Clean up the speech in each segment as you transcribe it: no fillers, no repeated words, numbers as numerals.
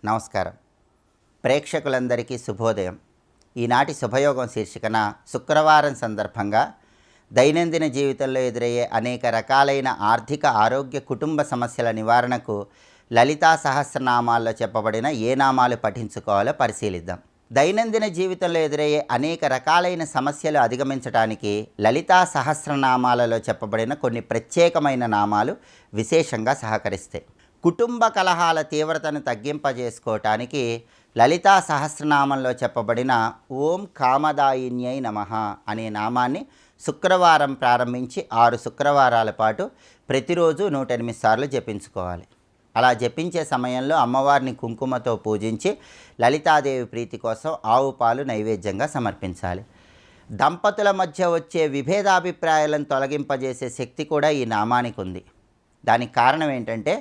నమస్కారం. ప్రేక్షకులందరికీ శుభోదయం. ఈనాటి శుభయోగం శీర్షికన శుక్రవారం సందర్భంగా దైనందిన జీవితంలో ఎదురయ్యే అనేక రకాలైన ఆర్థిక, ఆరోగ్య, కుటుంబ సమస్యల నివారణకు లలితా సహస్రనామాల్లో చెప్పబడిన ఏ నామాలు పఠించుకోవాలో పరిశీలిద్దాం. దైనందిన జీవితంలో ఎదురయ్యే అనేక రకాలైన సమస్యలు అధిగమించడానికి లలితా సహస్రనామాలలో చెప్పబడిన కొన్ని ప్రత్యేకమైన నామాలు విశేషంగా సహకరిస్తాయి. కుటుంబ కలహాల తీవ్రతను తగ్గింపజేసుకోవటానికి లలితా సహస్రనామంలో చెప్పబడిన ఓం కామదాయిన్యై నమః అనే నామాన్ని శుక్రవారం ప్రారంభించి 6 శుక్రవారాల పాటు ప్రతిరోజు 108 సార్లు జపించుకోవాలి. అలా జపించే సమయంలో అమ్మవారిని కుంకుమతో పూజించి లలితాదేవి ప్రీతి కోసం ఆవు పాలు నైవేద్యంగా సమర్పించాలి. దంపతుల మధ్య వచ్చే విభేదాభిప్రాయాలను తొలగింపజేసే శక్తి కూడా ఈ నామానికి ఉంది. దానికి కారణం ఏంటంటే,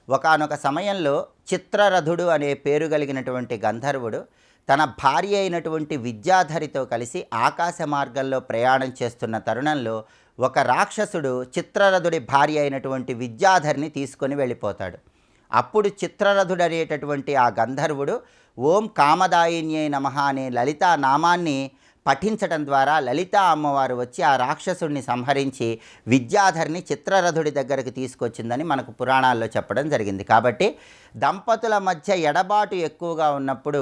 ఒకానొక సమయంలో చిత్రరథుడు అనే పేరు కలిగినటువంటి గంధర్వుడు తన భార్య అయినటువంటి విద్యాధరితో కలిసి ఆకాశ మార్గంలో ప్రయాణం చేస్తున్న తరుణంలో ఒక రాక్షసుడు చిత్రరథుడి భార్య అయినటువంటి విద్యాధరిని తీసుకొని వెళ్ళిపోతాడు. అప్పుడు చిత్రరథుడు అనేటటువంటి ఆ గంధర్వుడు ఓం కామదాయిన్యై నమః అనే లలితా నామాన్ని పఠించడం ద్వారా లలితా అమ్మవారు వచ్చి ఆ రాక్షసుడిని సంహరించి విద్యాధరిని చిత్రరథుడి దగ్గరికి తీసుకొచ్చిందని మనకు పురాణాల్లో చెప్పడం జరిగింది. కాబట్టి దంపతుల మధ్య ఎడబాటు ఎక్కువగా ఉన్నప్పుడు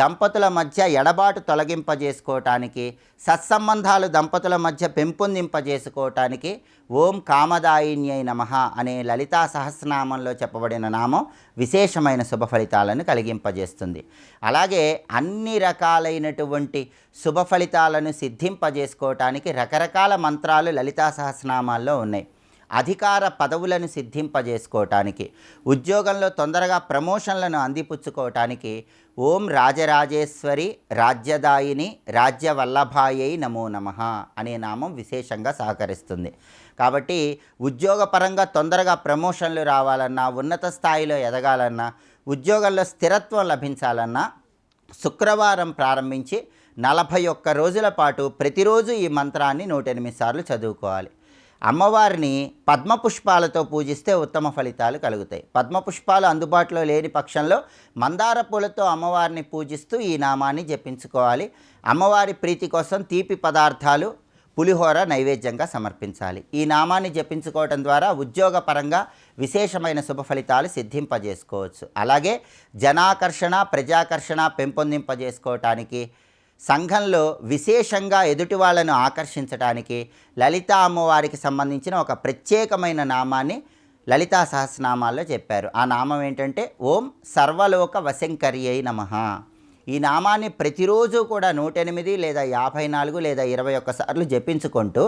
దంపతుల మధ్య ఎడబాటు తొలగింపజేసుకోవటానికి, సత్సంబంధాలు దంపతుల మధ్య పెంపొందింపజేసుకోవటానికి ఓం కామదాయిన్యై నమః అనే లలితా సహస్రనామంలో చెప్పబడిన నామం విశేషమైన శుభ ఫలితాలను కలిగింపజేస్తుంది. అలాగే అన్ని రకాలైనటువంటి శుభ ఫలితాలను సిద్ధింపజేసుకోవటానికి రకరకాల మంత్రాలు లలితా సహస్రనామాల్లో ఉన్నాయి. అధికార పదవులను సిద్ధింపజేసుకోవటానికి, ఉద్యోగంలో తొందరగా ప్రమోషన్లను అందిపుచ్చుకోవటానికి ఓం రాజరాజేశ్వరి రాజ్యదాయిని రాజ్యవల్లభాయై నమో నమః అనే నామం విశేషంగా సహకరిస్తుంది. కాబట్టి ఉద్యోగపరంగా తొందరగా ప్రమోషన్లు రావాలన్నా, ఉన్నత స్థాయిలో ఎదగాలన్నా, ఉద్యోగంలో స్థిరత్వం లభించాలన్నా శుక్రవారం ప్రారంభించి 41 రోజుల పాటు ప్రతిరోజు ఈ మంత్రాన్ని 108 సార్లు చదువుకోవాలి. అమ్మవారిని పద్మపుష్పాలతో పూజిస్తే ఉత్తమ ఫలితాలు కలుగుతాయి. పద్మపుష్పాలు అందుబాటులో లేని పక్షంలో మందార పూలతో అమ్మవారిని పూజిస్తూ ఈ నామాన్ని జపించుకోవాలి. అమ్మవారి ప్రీతి కోసం తీపి పదార్థాలు, పులిహోర నైవేద్యంగా సమర్పించాలి. ఈ నామాన్ని జపించుకోవటం ద్వారా ఉద్యోగపరంగా విశేషమైన శుభ ఫలితాలు సిద్ధింపజేసుకోవచ్చు. అలాగే జనాకర్షణ, ప్రజాకర్షణ పెంపొందింపజేసుకోవటానికి, సంఘంలో విశేషంగా ఎదుటి వాళ్ళను ఆకర్షించడానికి లలితా అమ్మవారికి సంబంధించిన ఒక ప్రత్యేకమైన నామాన్ని లలితా సహస్రనామాల్లో చెప్పారు. ఆ నామం ఏంటంటే ఓం సర్వలోక వశంకర్యై నమః. ఈ నామాన్ని ప్రతిరోజు కూడా 108 లేదా 54 లేదా 21 సార్లు జపించుకుంటూ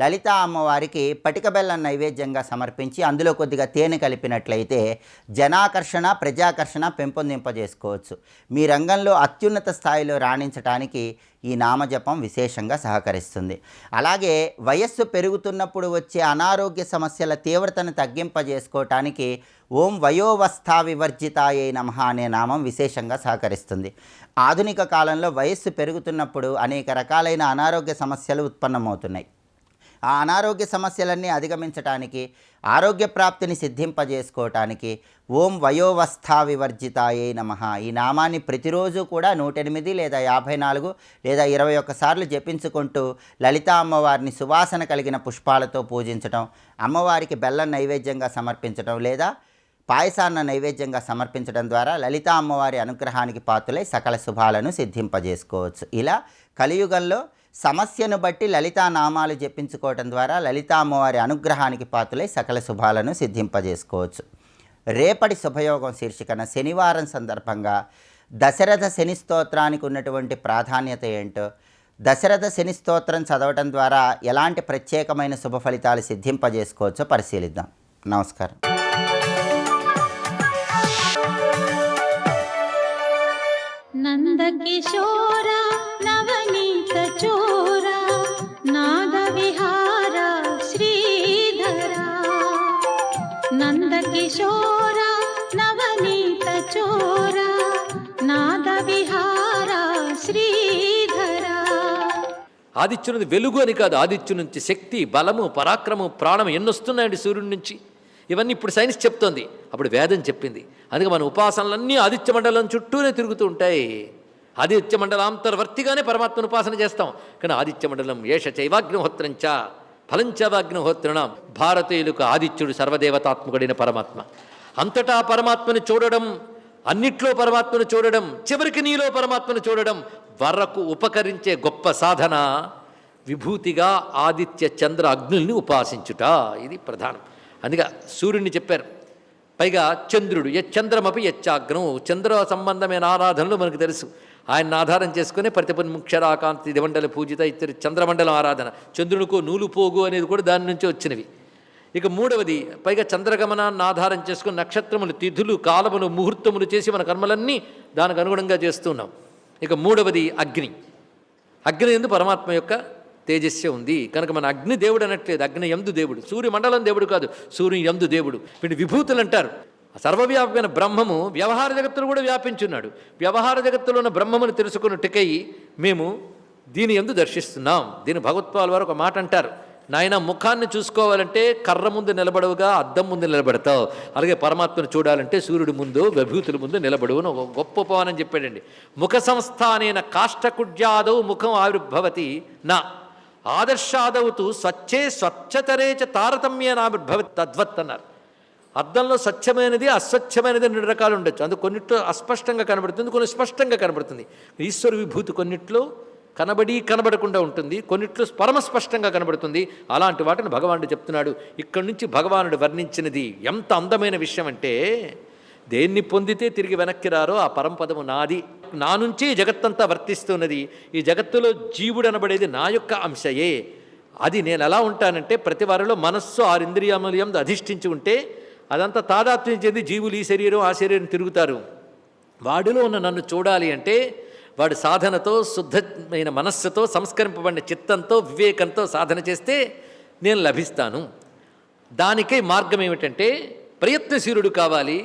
లలితా అమ్మవారికి పటిక బెల్లం నైవేద్యంగా సమర్పించి అందులో కొద్దిగా తేనె కలిపినట్లయితే జనాకర్షణ, ప్రజాకర్షణ పెంపొందింపజేసుకోవచ్చు. మీ రంగంలో అత్యున్నత స్థాయిలో రాణించడానికి ఈ నామజపం విశేషంగా సహకరిస్తుంది. అలాగే వయస్సు పెరుగుతున్నప్పుడు వచ్చే అనారోగ్య సమస్యల తీవ్రతను తగ్గింపజేసుకోవటానికి ఓం వయోవస్థా వివర్జితాయై నమః అనే నామం విశేషంగా సహకరిస్తుంది. ఆధునిక కాలంలో వయస్సు పెరుగుతున్నప్పుడు అనేక రకాలైన అనారోగ్య సమస్యలు ఉత్పన్నమవుతున్నాయి. ఆ అనారోగ్య సమస్యలన్నీ అధిగమించటానికి, ఆరోగ్య ప్రాప్తిని సిద్ధింపజేసుకోవటానికి ఓం వయోవస్థా వివర్జితాయై నమః ఈ నామాన్ని ప్రతిరోజు కూడా 108 లేదా 54 లేదా 21 సార్లు జపించుకుంటూ లలితా అమ్మవారిని సువాసన కలిగిన పుష్పాలతో పూజించటం, అమ్మవారికి బెల్లం నైవేద్యంగా సమర్పించటం లేదా పాయసాన్న నైవేద్యంగా సమర్పించడం ద్వారా లలితా అమ్మవారి అనుగ్రహానికి పాత్రులై సకల శుభాలను సిద్ధింపజేసుకోవచ్చు. ఇలా కలియుగంలో సమస్యను బట్టి లలితా నామాలు జపించుకోవటం ద్వారా లలితా అమ్మవారి అనుగ్రహానికి పాత్రులై సకల శుభాలను సిద్ధింపజేసుకోవచ్చు. రేపటి శుభయోగం శీర్షికన శనివారం సందర్భంగా దశరథ శని స్తోత్రానికి ఉన్నటువంటి ప్రాధాన్యత ఏంటో, దశరథ శని స్తోత్రం చదవటం ద్వారా ఎలాంటి ప్రత్యేకమైన శుభ ఫలితాలు సిద్ధింపజేసుకోవచ్చో పరిశీలిద్దాం. నమస్కారం. నందకిశోర నవనీత చోర నాదవిహార శ్రీధర నందకిశోర నవనీత చోర నాదవిహార శ్రీధర. ఆదిత్యునిది వెలుగు అని కాదు, ఆదిత్యు నుంచి శక్తి, బలము, పరాక్రమం, ప్రాణం ఎన్నొస్తున్నాయండి సూర్యుడి నుంచి. ఇవన్నీ ఇప్పుడు సైన్స్ చెప్తోంది, అప్పుడు వేదం చెప్పింది. అందుకే మన ఉపాసనలన్నీ ఆదిత్య మండలం చుట్టూనే తిరుగుతూ ఉంటాయి. ఆదిత్య మండలాంతర్వర్తిగానే పరమాత్మను ఉపాసన చేస్తాం. కానీ ఆదిత్య మండలం ఏష చైవాగ్నిహోత్రంచ ఫలంచవాగ్నిహోత్రణం. భారతీయులకు ఆదిత్యుడు సర్వదేవతాత్మకుడైన పరమాత్మ. అంతటా పరమాత్మను చూడడం, అన్నిట్లో పరమాత్మను చూడడం, చివరికి నీలో పరమాత్మను చూడడం వరకు ఉపకరించే గొప్ప సాధన విభూతిగా ఆదిత్య చంద్ర అగ్నుల్ని ఉపాసించుట. ఇది ప్రధానం. అందుకే సూర్యుడిని చెప్పారు. పైగా చంద్రుడు యచ్చంద్రమపి యచ్చాగ్నం, చంద్ర సంబంధమైన ఆరాధనలు మనకు తెలుసు. ఆయన ఆధారం చేసుకుని ప్రతిపన్ముక్షరాకాంతి దివండల పూజిత ఇతర చంద్రమండలం ఆరాధన. చంద్రునికో నూలు పోగు అనేది కూడా దాని నుంచి వచ్చినవి. ఇక మూడవది, పైగా చంద్రగమనాన్ని ఆధారం చేసుకుని నక్షత్రములు, తిథులు, కాలములు, ముహూర్తములు చేసి మన కర్మలన్నీ దానికి అనుగుణంగా చేస్తున్నాం. ఇక మూడవది అగ్ని. అగ్ని యందు పరమాత్మ యొక్క తేజస్సు ఉంది కనుక మన అగ్ని దేవుడు అనట్లేదు, అగ్ని యందు దేవుడు. సూర్యమండలం దేవుడు కాదు, సూర్యుని యందు దేవుడు. వీటి విభూతులు అంటారు. సర్వవ్యాపకమైన బ్రహ్మము వ్యవహార జగత్తులో కూడా వ్యాపించున్నాడు. వ్యవహార జగత్తులో ఉన్న బ్రహ్మమును తెలుసుకున్నట్టుకై మేము దీని యందు దర్శిస్తున్నాం. దీని భగవత్పాల్ వారు ఒక మాట అంటారు, నాయన ముఖాన్ని చూసుకోవాలంటే కర్ర ముందు నిలబడవుగా అద్దం ముందు నిలబడతావు, అలాగే పరమాత్మను చూడాలంటే సూర్యుడి ముందు విభూతుల ముందు నిలబడవు అని ఒక గొప్ప ఉపమానం చెప్పాడండి. ముఖ సంస్థానేన కాష్టకుడ్యాదౌ ముఖం ఆవిర్భవతి నా ఆదర్శాదవుతూ స్వచ్ఛే స్వచ్ఛతరేచ తారతమ్యేనావిర్భవతి తద్వత్ అన్నారు. అద్దంలో స్వచ్ఛమైనది అస్వచ్ఛమైనది రెండు రకాలు ఉండొచ్చు. అందుకు కొన్నిట్లో అస్పష్టంగా కనబడుతుంది, కొన్ని స్పష్టంగా కనబడుతుంది. ఈశ్వర విభూతి కొన్నిట్లో కనబడకుండా ఉంటుంది, కొన్నిట్లో పరమస్పష్టంగా కనబడుతుంది. అలాంటి వాటిని భగవానుడు చెప్తున్నాడు. ఇక్కడి నుంచి భగవానుడు వర్ణించినది ఎంత అందమైన విషయం అంటే, దేన్ని పొందితే తిరిగి వెనక్కి రారో ఆ పరంపదము నాది, నా నుంచి జగత్తంతా వర్తిస్తున్నది. ఈ జగత్తులో జీవుడు అనబడేది నా యొక్క అంశయే. అది నేను ఎలా ఉంటానంటే, ప్రతి వారిలో మనస్సు 6 ఇంద్రియములు అధిష్ఠించి ఉంటే అదంతా తాదాత్మ్యం చెంది జీవులు ఈ శరీరం ఆ శరీరం తిరుగుతారు. వాడిలో ఉన్న నన్ను చూడాలి అంటే వాడు సాధనతో, శుద్ధమైన మనస్సుతో, సంస్కరింపబడిన చిత్తంతో, వివేకంతో సాధన చేస్తే నేను లభిస్తాను. దానికై మార్గం ఏమిటంటే ప్రయత్నశీలుడు కావాలి,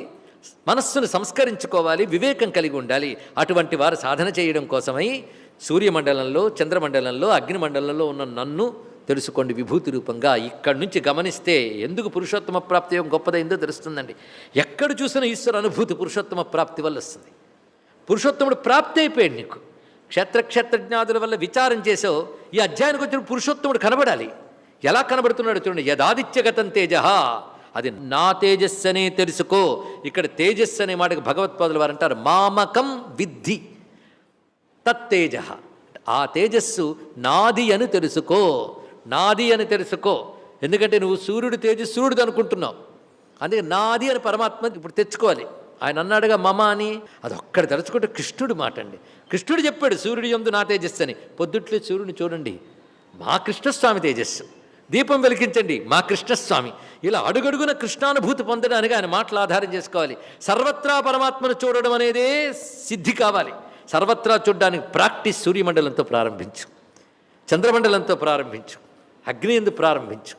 మనస్సును సంస్కరించుకోవాలి, వివేకం కలిగి ఉండాలి. అటువంటి వారు సాధన చేయడం కోసమై సూర్యమండలంలో, చంద్రమండలంలో, అగ్నిమండలంలో ఉన్న నన్ను తెలుసుకోండి విభూతి రూపంగా. ఇక్కడి నుంచి గమనిస్తే ఎందుకు పురుషోత్తమ ప్రాప్తి గొప్పదైందో తెలుస్తుందండి. ఎక్కడ చూసినా ఈశ్వర అనుభూతి పురుషోత్తమ ప్రాప్తి వల్ల వస్తుంది. పురుషోత్తముడు ప్రాప్తి అయిపోయాడు నీకు. క్షేత్రజ్ఞాదుల వల్ల విచారం చేసావు, ఈ అధ్యాయానికి వచ్చిన పురుషోత్తముడు కనబడాలి. ఎలా కనబడుతున్నాడు చూడండి. యదాదిత్యగతం తేజ, అది నా తేజస్సు అనే తెలుసుకో. ఇక్కడ తేజస్సు అనే మాటకు భగవత్పాదులు వారు అంటారు మామకం విద్ధి తత్తేజ. ఆ తేజస్సు నాది అని తెలుసుకో, నాది అని తెలుసుకో. ఎందుకంటే నువ్వు సూర్యుడు తేజస్సు సూర్యుడు అనుకుంటున్నావు, అందుకే నాది అని పరమాత్మ ఇప్పుడు తెచ్చుకోవాలి. ఆయన అన్నాడుగా మమ అని, అది ఒక్కడ తలుచుకుంటే కృష్ణుడు మాట అండి. కృష్ణుడు చెప్పాడు సూర్యుడు యందు నా తేజస్సు అని. పొద్దుట్లే సూర్యుని చూడండి, మా కృష్ణస్వామి తేజస్సు. దీపం వెలిగించండి, మా కృష్ణస్వామి. ఇలా అడుగడుగున కృష్ణానుభూతి పొందడానికి ఆయన మాటలు ఆధారం చేసుకోవాలి. సర్వత్రా పరమాత్మను చూడడం అనేదే సిద్ధి కావాలి. సర్వత్రా చూడడానికి ప్రాక్టీస్ సూర్యమండలంతో ప్రారంభించు, చంద్రమండలంతో ప్రారంభించు, అగ్ని ఎందు ప్రారంభించు.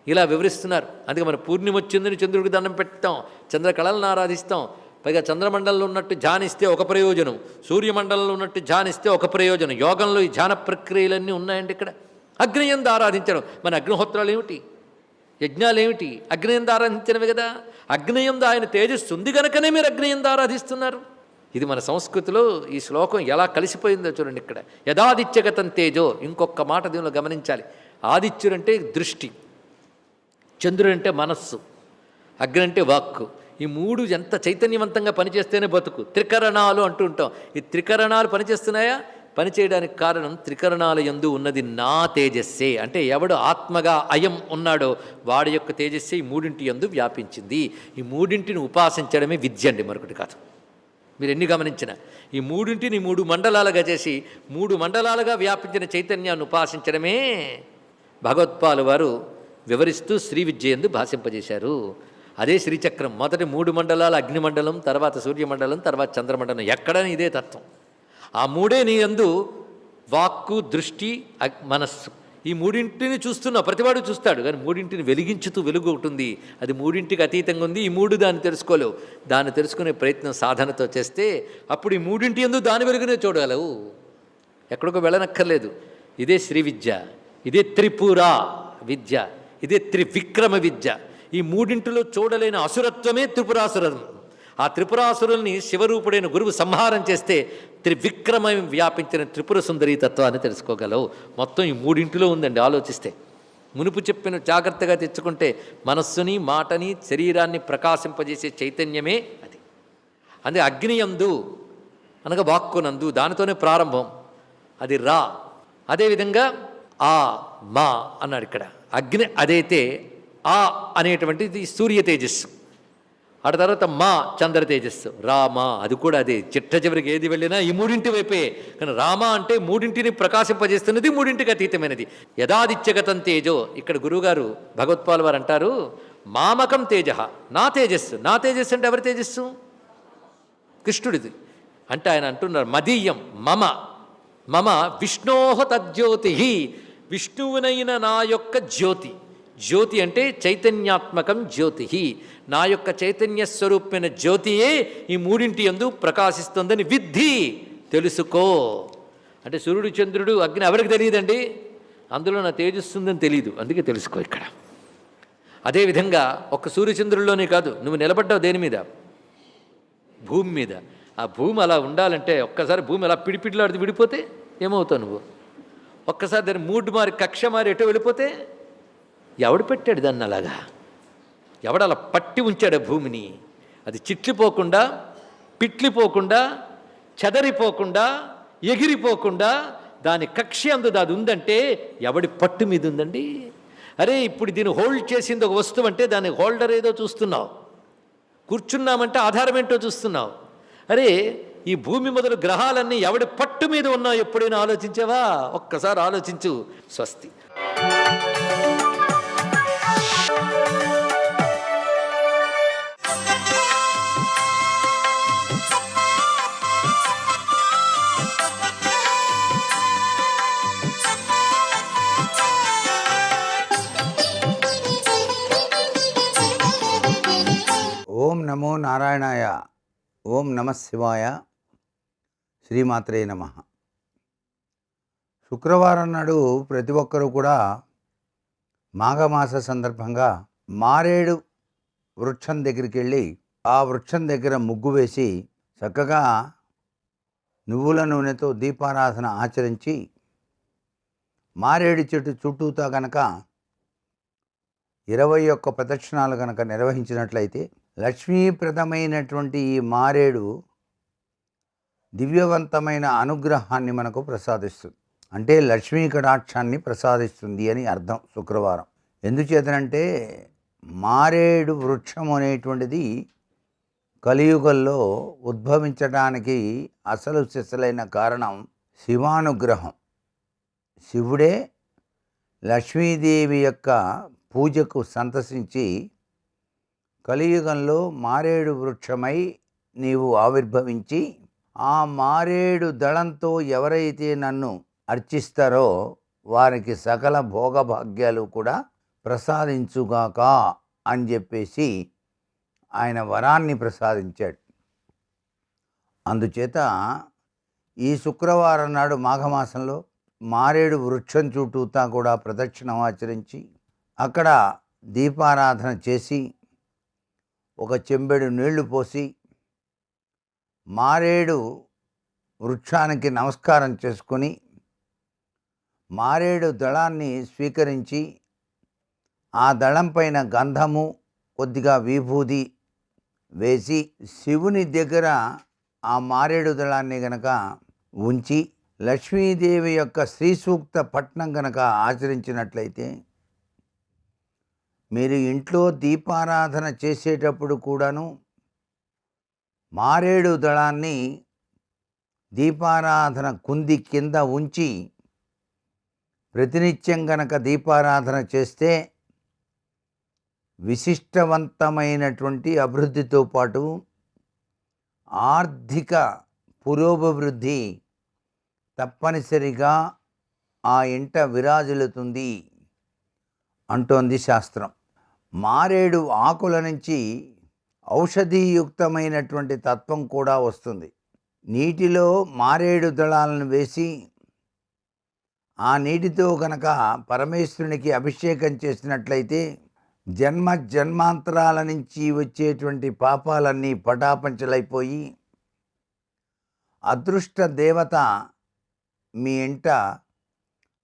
ఇలా వివరిస్తున్నారు. అందుకే మన పూర్ణిమ వచ్చిందని చంద్రుడికి దండం పెడతాం, చంద్రకళలను ఆరాధిస్తాం. పైగా చంద్రమండలంలో ఉన్నట్టు ధ్యానిస్తే ఒక ప్రయోజనం, సూర్యమండలంలో ఉన్నట్టు ధ్యానిస్తే ఒక ప్రయోజనం. యోగంలో ఈ ధ్యాన ప్రక్రియలన్నీ ఉన్నాయండి. ఇక్కడ అగ్ని యందు ఆరాధించడం. మన అగ్నిహోత్రాలు ఏమిటి, యజ్ఞాలు ఏమిటి, అగ్ని యందు ఆరాధించినవి కదా. అగ్ని యందు ఆయన తేజస్సు ఉంది కనుకనే మీరు అగ్ని యందు ఆరాధిస్తున్నారు. ఇది మన సంస్కృతిలో ఈ శ్లోకం ఎలా కలిసిపోయిందో చూడండి. ఇక్కడ యదాదిత్యగతం తేజో. ఇంకొక మాట దీనిలో గమనించాలి. ఆదిత్యుడంటే దృష్టి, చంద్రుడంటే మనస్సు, అగ్ని అంటే వాక్కు. ఈ మూడు ఎంత చైతన్యవంతంగా పనిచేస్తేనే బతుకు. త్రికరణాలు అంటూ ఉంటాం. ఈ త్రికరణాలు పనిచేస్తున్నాయా? పనిచేయడానికి కారణం త్రికరణాల యందు ఉన్నది నా తేజస్సే. అంటే ఎవడు ఆత్మగా అయం ఉన్నాడో వాడి యొక్క తేజస్సే ఈ మూడింటి యందు వ్యాపించింది. ఈ మూడింటిని ఉపాసించడమే విద్య అండి, మరొకటి కాదు. మీరు ఎన్ని గమనించిన ఈ మూడింటిని 3 మండలాలుగా చేసి 3 మండలాలుగా వ్యాపించిన చైతన్యాన్ని ఉపాసించడమే భగవత్పాలు వారు వివరిస్తూ శ్రీ విద్య యందు భాషింపజేశారు. అదే శ్రీచక్రం. మొదటి 3 మండలాలు అగ్నిమండలం, తర్వాత సూర్యమండలం, తర్వాత చంద్రమండలం. ఎక్కడని ఇదే తత్వం. ఆ మూడే నీ యందు వాక్కు, దృష్టి, మనస్సు. ఈ మూడింటిని చూస్తున్నావు, ప్రతివాడు చూస్తాడు. కానీ మూడింటిని వెలిగించుతూ వెలుగు ఉంటుంది. అది మూడింటికి అతీతంగా ఉంది. ఈ మూడు దాన్ని తెలుసుకోలేవు. దాన్ని తెలుసుకునే ప్రయత్నం సాధనతో చేస్తే అప్పుడు ఈ మూడింటి యందు దాని వెలుగునే చూడగలవు. ఎక్కడికో వెళ్ళనక్కర్లేదు. ఇదే శ్రీ విద్య, ఇదే త్రిపుర విద్య, ఇదే త్రివిక్రమ విద్య. ఈ మూడింటిలో చూడలేని అసురత్వమే త్రిపురాసురం. ఆ త్రిపురాసురుల్ని శివరూపుడైన గురువు సంహారం చేస్తే త్రివిక్రమం వ్యాపించిన త్రిపుర సుందరీ తత్వాన్ని తెలుసుకోగలవు. మొత్తం ఈ మూడింటిలో ఉందండి. ఆలోచిస్తే మునుపు చెప్పిన జాగ్రత్తగా తెచ్చుకుంటే మనస్సుని, మాటని, శరీరాన్ని ప్రకాశింపజేసే చైతన్యమే అది. అందుకే అగ్నియందు అనగా వాక్కునందు, దానితోనే ప్రారంభం, అది రా. అదేవిధంగా ఆ మా అన్నాడు ఇక్కడ. అగ్ని అదైతే ఆ అనేటువంటిది సూర్య తేజస్సు, ఆ తర్వాత మా చంద్ర తేజస్సు, రామ అది కూడా అదే. చిట్ట చివరికి ఏది వెళ్ళినా ఈ మూడింటి వైపే. కానీ రామ అంటే మూడింటిని ప్రకాశింపజేస్తున్నది, మూడింటికి అతీతమైనది. యథాదిత్యగతం తేజో. ఇక్కడ గురువుగారు భగవత్పాల్ వారు అంటారు, మామకం తేజ నా తేజస్సు. నా తేజస్సు అంటే ఎవరి తేజస్సు? కృష్ణుడిది. అంటే ఆయన అంటున్నారు, మదీయం మమ మమ విష్ణోహ తజ్జ్యోతి. విష్ణువునైన నా యొక్క జ్యోతి. జ్యోతి అంటే చైతన్యాత్మకం జ్యోతి. నా యొక్క చైతన్య స్వరూపమైన జ్యోతియే ఈ మూడింటి యందు ప్రకాశిస్తుందని విద్ధి, తెలుసుకో. అంటే సూర్యుడు, చంద్రుడు, అగ్ని ఎవరికి తెలియదండి, అందులో నా తేజస్సుందని తెలియదు, అందుకే తెలుసుకో ఇక్కడ. అదేవిధంగా ఒక్క సూర్యచంద్రుల్లోనే కాదు, నువ్వు నిలబడ్డావు దేని మీద? భూమి మీద. ఆ భూమి అలా ఉండాలంటే ఒక్కసారి భూమి అలా పిడిపిడిలాడితే విడిపోతే ఏమవుతావు నువ్వు? ఒక్కసారి దాన్ని మూడు మారి కక్ష మారి ఎటో వెళ్ళిపోతే ఎవడు పెట్టాడు దాన్ని అలాగా? ఎవడలా పట్టి ఉంచాడు భూమిని? అది చిట్లిపోకుండా, పిట్లిపోకుండా, చెదరిపోకుండా, ఎగిరిపోకుండా దాని కక్ష అందు అది ఉందంటే ఎవడి పట్టు మీద ఉందండి? అరే ఇప్పుడు దీన్ని హోల్డ్ చేసింది ఒక వస్తువు అంటే దాని హోల్డర్ ఏదో చూస్తున్నావు, కూర్చున్నామంటే ఆధారం ఏంటో చూస్తున్నావు. అరే ఈ భూమి మొదలు గ్రహాలన్నీ ఎవడి పట్టు మీద ఉన్నావు ఎప్పుడైనా ఆలోచించావా? ఒక్కసారి ఆలోచించు. స్వస్తి. ఓం నమో నారాయణాయ. ఓం నమ శివాయ. శ్రీమాత్రే నమ. శుక్రవారం నాడు ప్రతి ఒక్కరూ కూడా మాఘమాస సందర్భంగా మారేడు వృక్షం దగ్గరికి వెళ్ళి ఆ వృక్షం దగ్గర ముగ్గు వేసి చక్కగా నువ్వుల నూనెతో దీపారాధన ఆచరించి మారేడు చెట్టు చుట్టూతా కనుక 21 ప్రదక్షిణాలు కనుక నిర్వహించినట్లయితే లక్ష్మీప్రదమైనటువంటి ఈ మారేడు దివ్యవంతమైన అనుగ్రహాన్ని మనకు ప్రసాదిస్తుంది. అంటే లక్ష్మీ కటాక్షాన్ని ప్రసాదిస్తుంది అని అర్థం శుక్రవారం. ఎందుచేతనంటే మారేడు వృక్షం అనేటువంటిది కలియుగంలో ఉద్భవించడానికి అసలు సిసలైన కారణం శివానుగ్రహం. శివుడే లక్ష్మీదేవి యొక్క పూజకు సంతసించి కలియుగంలో మారేడు వృక్షమై నీవు ఆవిర్భవించి ఆ మారేడు దళంతో ఎవరైతే నన్ను అర్చిస్తారో వారికి సకల భోగభాగ్యాలు కూడా ప్రసాదించుగాక అని చెప్పేసి ఆయన వరాన్ని ప్రసాదించాడు. అందుచేత ఈ శుక్రవారం నాడు మాఘమాసంలో మారేడు వృక్షం చుట్టూతా కూడా ప్రదక్షిణం ఆచరించి అక్కడ దీపారాధన చేసి ఒక చెంబెడు నీళ్లు పోసి మారేడు వృక్షానికి నమస్కారం చేసుకొని మారేడు దళాన్ని స్వీకరించి ఆ దళం పైన గంధము కొద్దిగా విభూది వేసి శివుని దగ్గర ఆ మారేడు దళాన్ని గనక ఉంచి లక్ష్మీదేవి యొక్క శ్రీ సూక్త పఠనం గనక ఆచరించినట్లయితే మీరు ఇంట్లో దీపారాధన చేసేటప్పుడు కూడాను మారేడు దళాన్ని దీపారాధన కుంది కింద ఉంచి ప్రతినిత్యం గనక దీపారాధన చేస్తే విశిష్టవంతమైనటువంటి అభివృద్ధితో పాటు ఆర్థిక పురోభివృద్ధి తప్పనిసరిగా ఆ ఇంట విరాజిల్లుతుంది అంటోంది శాస్త్రం. మారేడు ఆకుల నుంచి ఔషధీయుక్తమైనటువంటి తత్వం కూడా వస్తుంది. నీటిలో మారేడు దళాలను వేసి ఆ నీటితో గనక పరమేశ్వరునికి అభిషేకం చేసినట్లయితే జన్మ జన్మాంతరాల నుంచి వచ్చేటువంటి పాపాలన్నీ పటాపంచలైపోయి అదృష్ట దేవత మీ ఇంట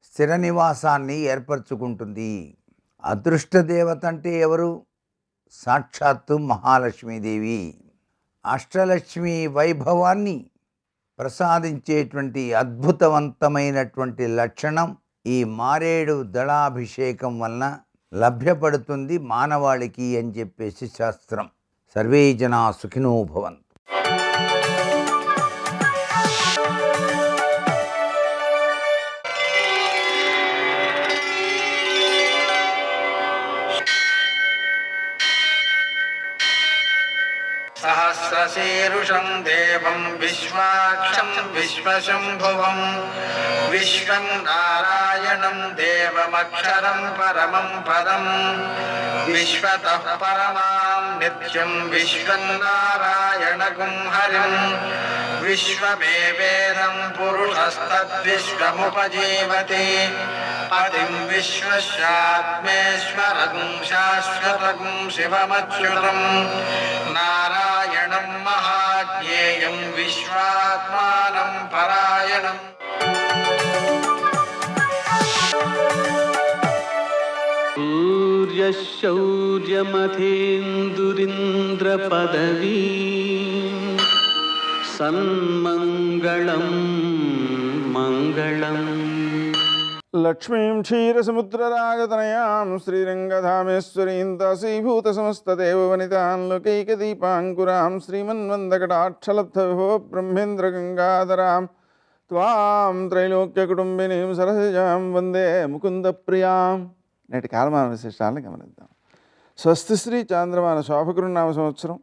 స్థిర నివాసాన్ని ఏర్పరచుకుంటుంది. అదృష్ట దేవత అంటే ఎవరు? సాక్షాత్తు మహాలక్ష్మీదేవి. అష్టలక్ష్మి వైభవాన్ని ప్రసాదించేటువంటి అద్భుతవంతమైనటువంటి లక్షణం ఈ మారేడు దళాభిషేకం వలన లభ్యపడుతుంది మానవాళికి అని చెప్పేసి శాస్త్రం. సర్వే జనా సుఖినో భవంతు. సహస్రశీరుషం దేవం విశ్వాక్షం విశ్వశంభువం విశ్వం నారాయణం దేవమక్షరం పరమం పదం విశ్వతః పరమాం నిత్యం విశ్వం నారాయణగుం హరిం విశ్వమేవేదం పురుషస్తద్విశ్వముపజీవతి పతిం విశ్వస్యాత్మేశ్వరం శాశ్వతం శివమచ్యుతం నారాయణం మహాజ్ఞేయం విశ్వాత్మానం పరాయణం. సూర్యశౌర్యమథేందురింద్రపదవీ సన్మంగళం మంగళం. లక్ష్మీం క్షీరసముద్రరాగతనయాం శ్రీరంగధామేశ్వరీం దాసీభూతసమస్తదేవవనితాం లోకైకదీపాంకురాం శ్రీమన్వందకటాక్షలబ్ధవిభో బ్రహ్మేంద్రగంగాధరాం త్వాం త్రైలోక్యకుటుంబినీం సరసిజాం వందే ముకుందప్రియాం. నేటి కాలమాన విశేషాలను గమనిద్దాం. స్వస్తి శ్రీ చాంద్రమాన శోభకృన్నామ సంవత్సరం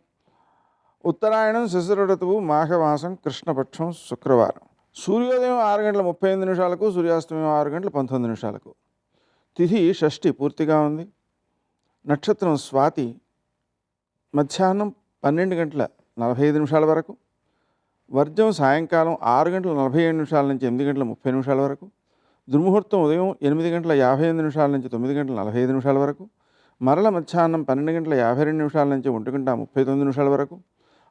ఉత్తరాయణం శిశిర ఋతువు మాఘమాసం కృష్ణపక్షం శుక్రవారం. సూర్యోదయం 6:35 సూర్యాస్తమయం 6:19. తిథి షష్ఠి పూర్తిగా ఉంది. నక్షత్రం స్వాతి మధ్యాహ్నం 12:45 వరకు. వర్జం సాయంకాలం 6:47 నుంచి 8:30 వరకు. దుర్ముహూర్తం ఉదయం 8:58 నుంచి 9:45 వరకు. మరల మధ్యాహ్నం 12:52 నుంచి 1:39 వరకు.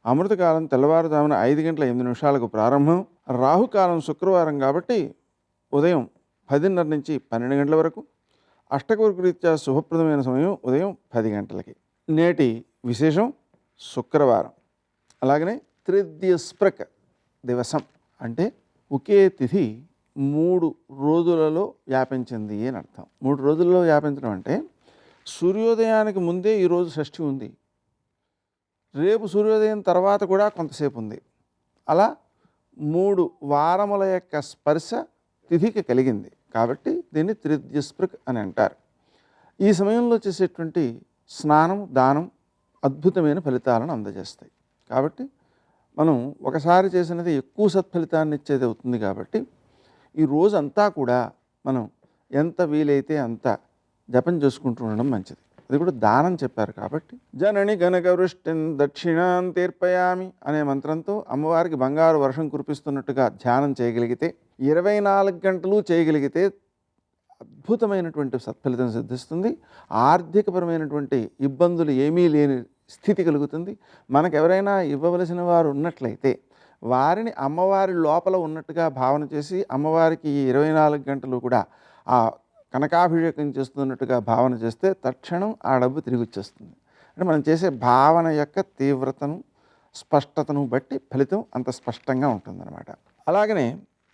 అమృతకాలం తెల్లవారుజామున 5:08 ప్రారంభం. రాహుకాలం శుక్రవారం కాబట్టి ఉదయం 10:30 నుంచి 12 గంటల వరకు. అష్టకూర్రీత్యా శుభప్రదమైన సమయం ఉదయం 10 గంటలకి. నేటి విశేషం శుక్రవారం. అలాగనే త్రిద్యస్ప్రక్ దివసం అంటే ఒకే తిథి 3 రోజులలో వ్యాపించింది అని అర్థం. 3 రోజుల్లో వ్యాపించడం అంటే సూర్యోదయానికి ముందే ఈరోజు షష్ఠి ఉంది, రేపు సూర్యోదయం తర్వాత కూడా కొంతసేపు ఉంది. అలా 3 వారముల యొక్క స్పర్శ తిథికి కలిగింది కాబట్టి దీన్ని త్రిద్యస్పృక్ అని అంటారు. ఈ సమయంలో చేసేటువంటి స్నానం దానం అద్భుతమైన ఫలితాలను అందజేస్తాయి. కాబట్టి మనం ఒకసారి చేసినది ఎక్కువ సత్ఫలితాన్ని ఇచ్చేది అవుతుంది. కాబట్టి ఈ రోజంతా కూడా మనం ఎంత వీలైతే అంత జపం చేసుకుంటూ ఉండడం మంచిది. అది కూడా దానం చెప్పారు కాబట్టి జనని గనక వృష్టిన్ దక్షిణాం తీర్పయామి అనే మంత్రంతో అమ్మవారికి బంగారు వర్షం కురిపిస్తున్నట్టుగా ధ్యానం చేయగలిగితే 24 గంటలు చేయగలిగితే అద్భుతమైనటువంటి సత్ఫలితం సిద్ధిస్తుంది. ఆర్థికపరమైనటువంటి ఇబ్బందులు ఏమీ లేని స్థితి కలుగుతుంది. మనకు ఎవరైనా ఇవ్వవలసిన వారు ఉన్నట్లయితే వారిని అమ్మవారి లోపల ఉన్నట్టుగా భావన చేసి అమ్మవారికి ఈ 24 గంటలు కూడా ఆ కనకాభిషేకం చేస్తున్నట్టుగా భావన చేస్తే తక్షణం ఆ డబ్బు తిరిగి వచ్చేస్తుంది. అంటే మనం చేసే భావన యొక్క తీవ్రతను స్పష్టతను బట్టి ఫలితం అంత స్పష్టంగా ఉంటుందన్నమాట. అలాగనే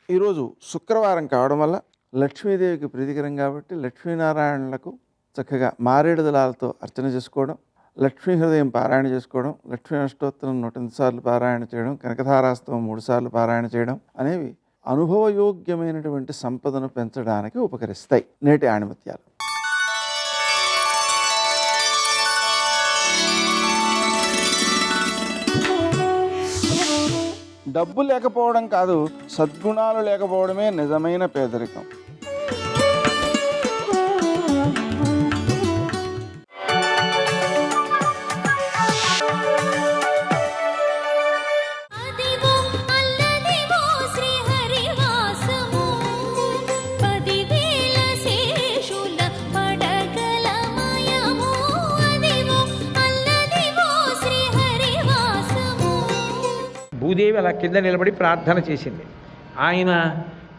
ఈరోజు శుక్రవారం కావడం వల్ల లక్ష్మీదేవికి ప్రీతికరం కాబట్టి లక్ష్మీనారాయణులకు చక్కగా మారేడు దళాలతో అర్చన చేసుకోవడం, లక్ష్మీ హృదయం పారాయణ చేసుకోవడం, లక్ష్మీ అష్టోత్తరం 108 సార్లు పారాయణ చేయడం, కనకధారాస్తవం 3 సార్లు పారాయణ చేయడం అనేవి అనుభవయోగ్యమైనటువంటి సంపదను పెంచడానికి ఉపకరిస్తాయి. నేటి ఆణిముత్యాలు. డబ్బు లేకపోవడం కాదు, సద్గుణాలు లేకపోవడమే నిజమైన పేదరికం. భూదేవి అలా కింద నిలబడి ప్రార్థన చేసింది. ఆయన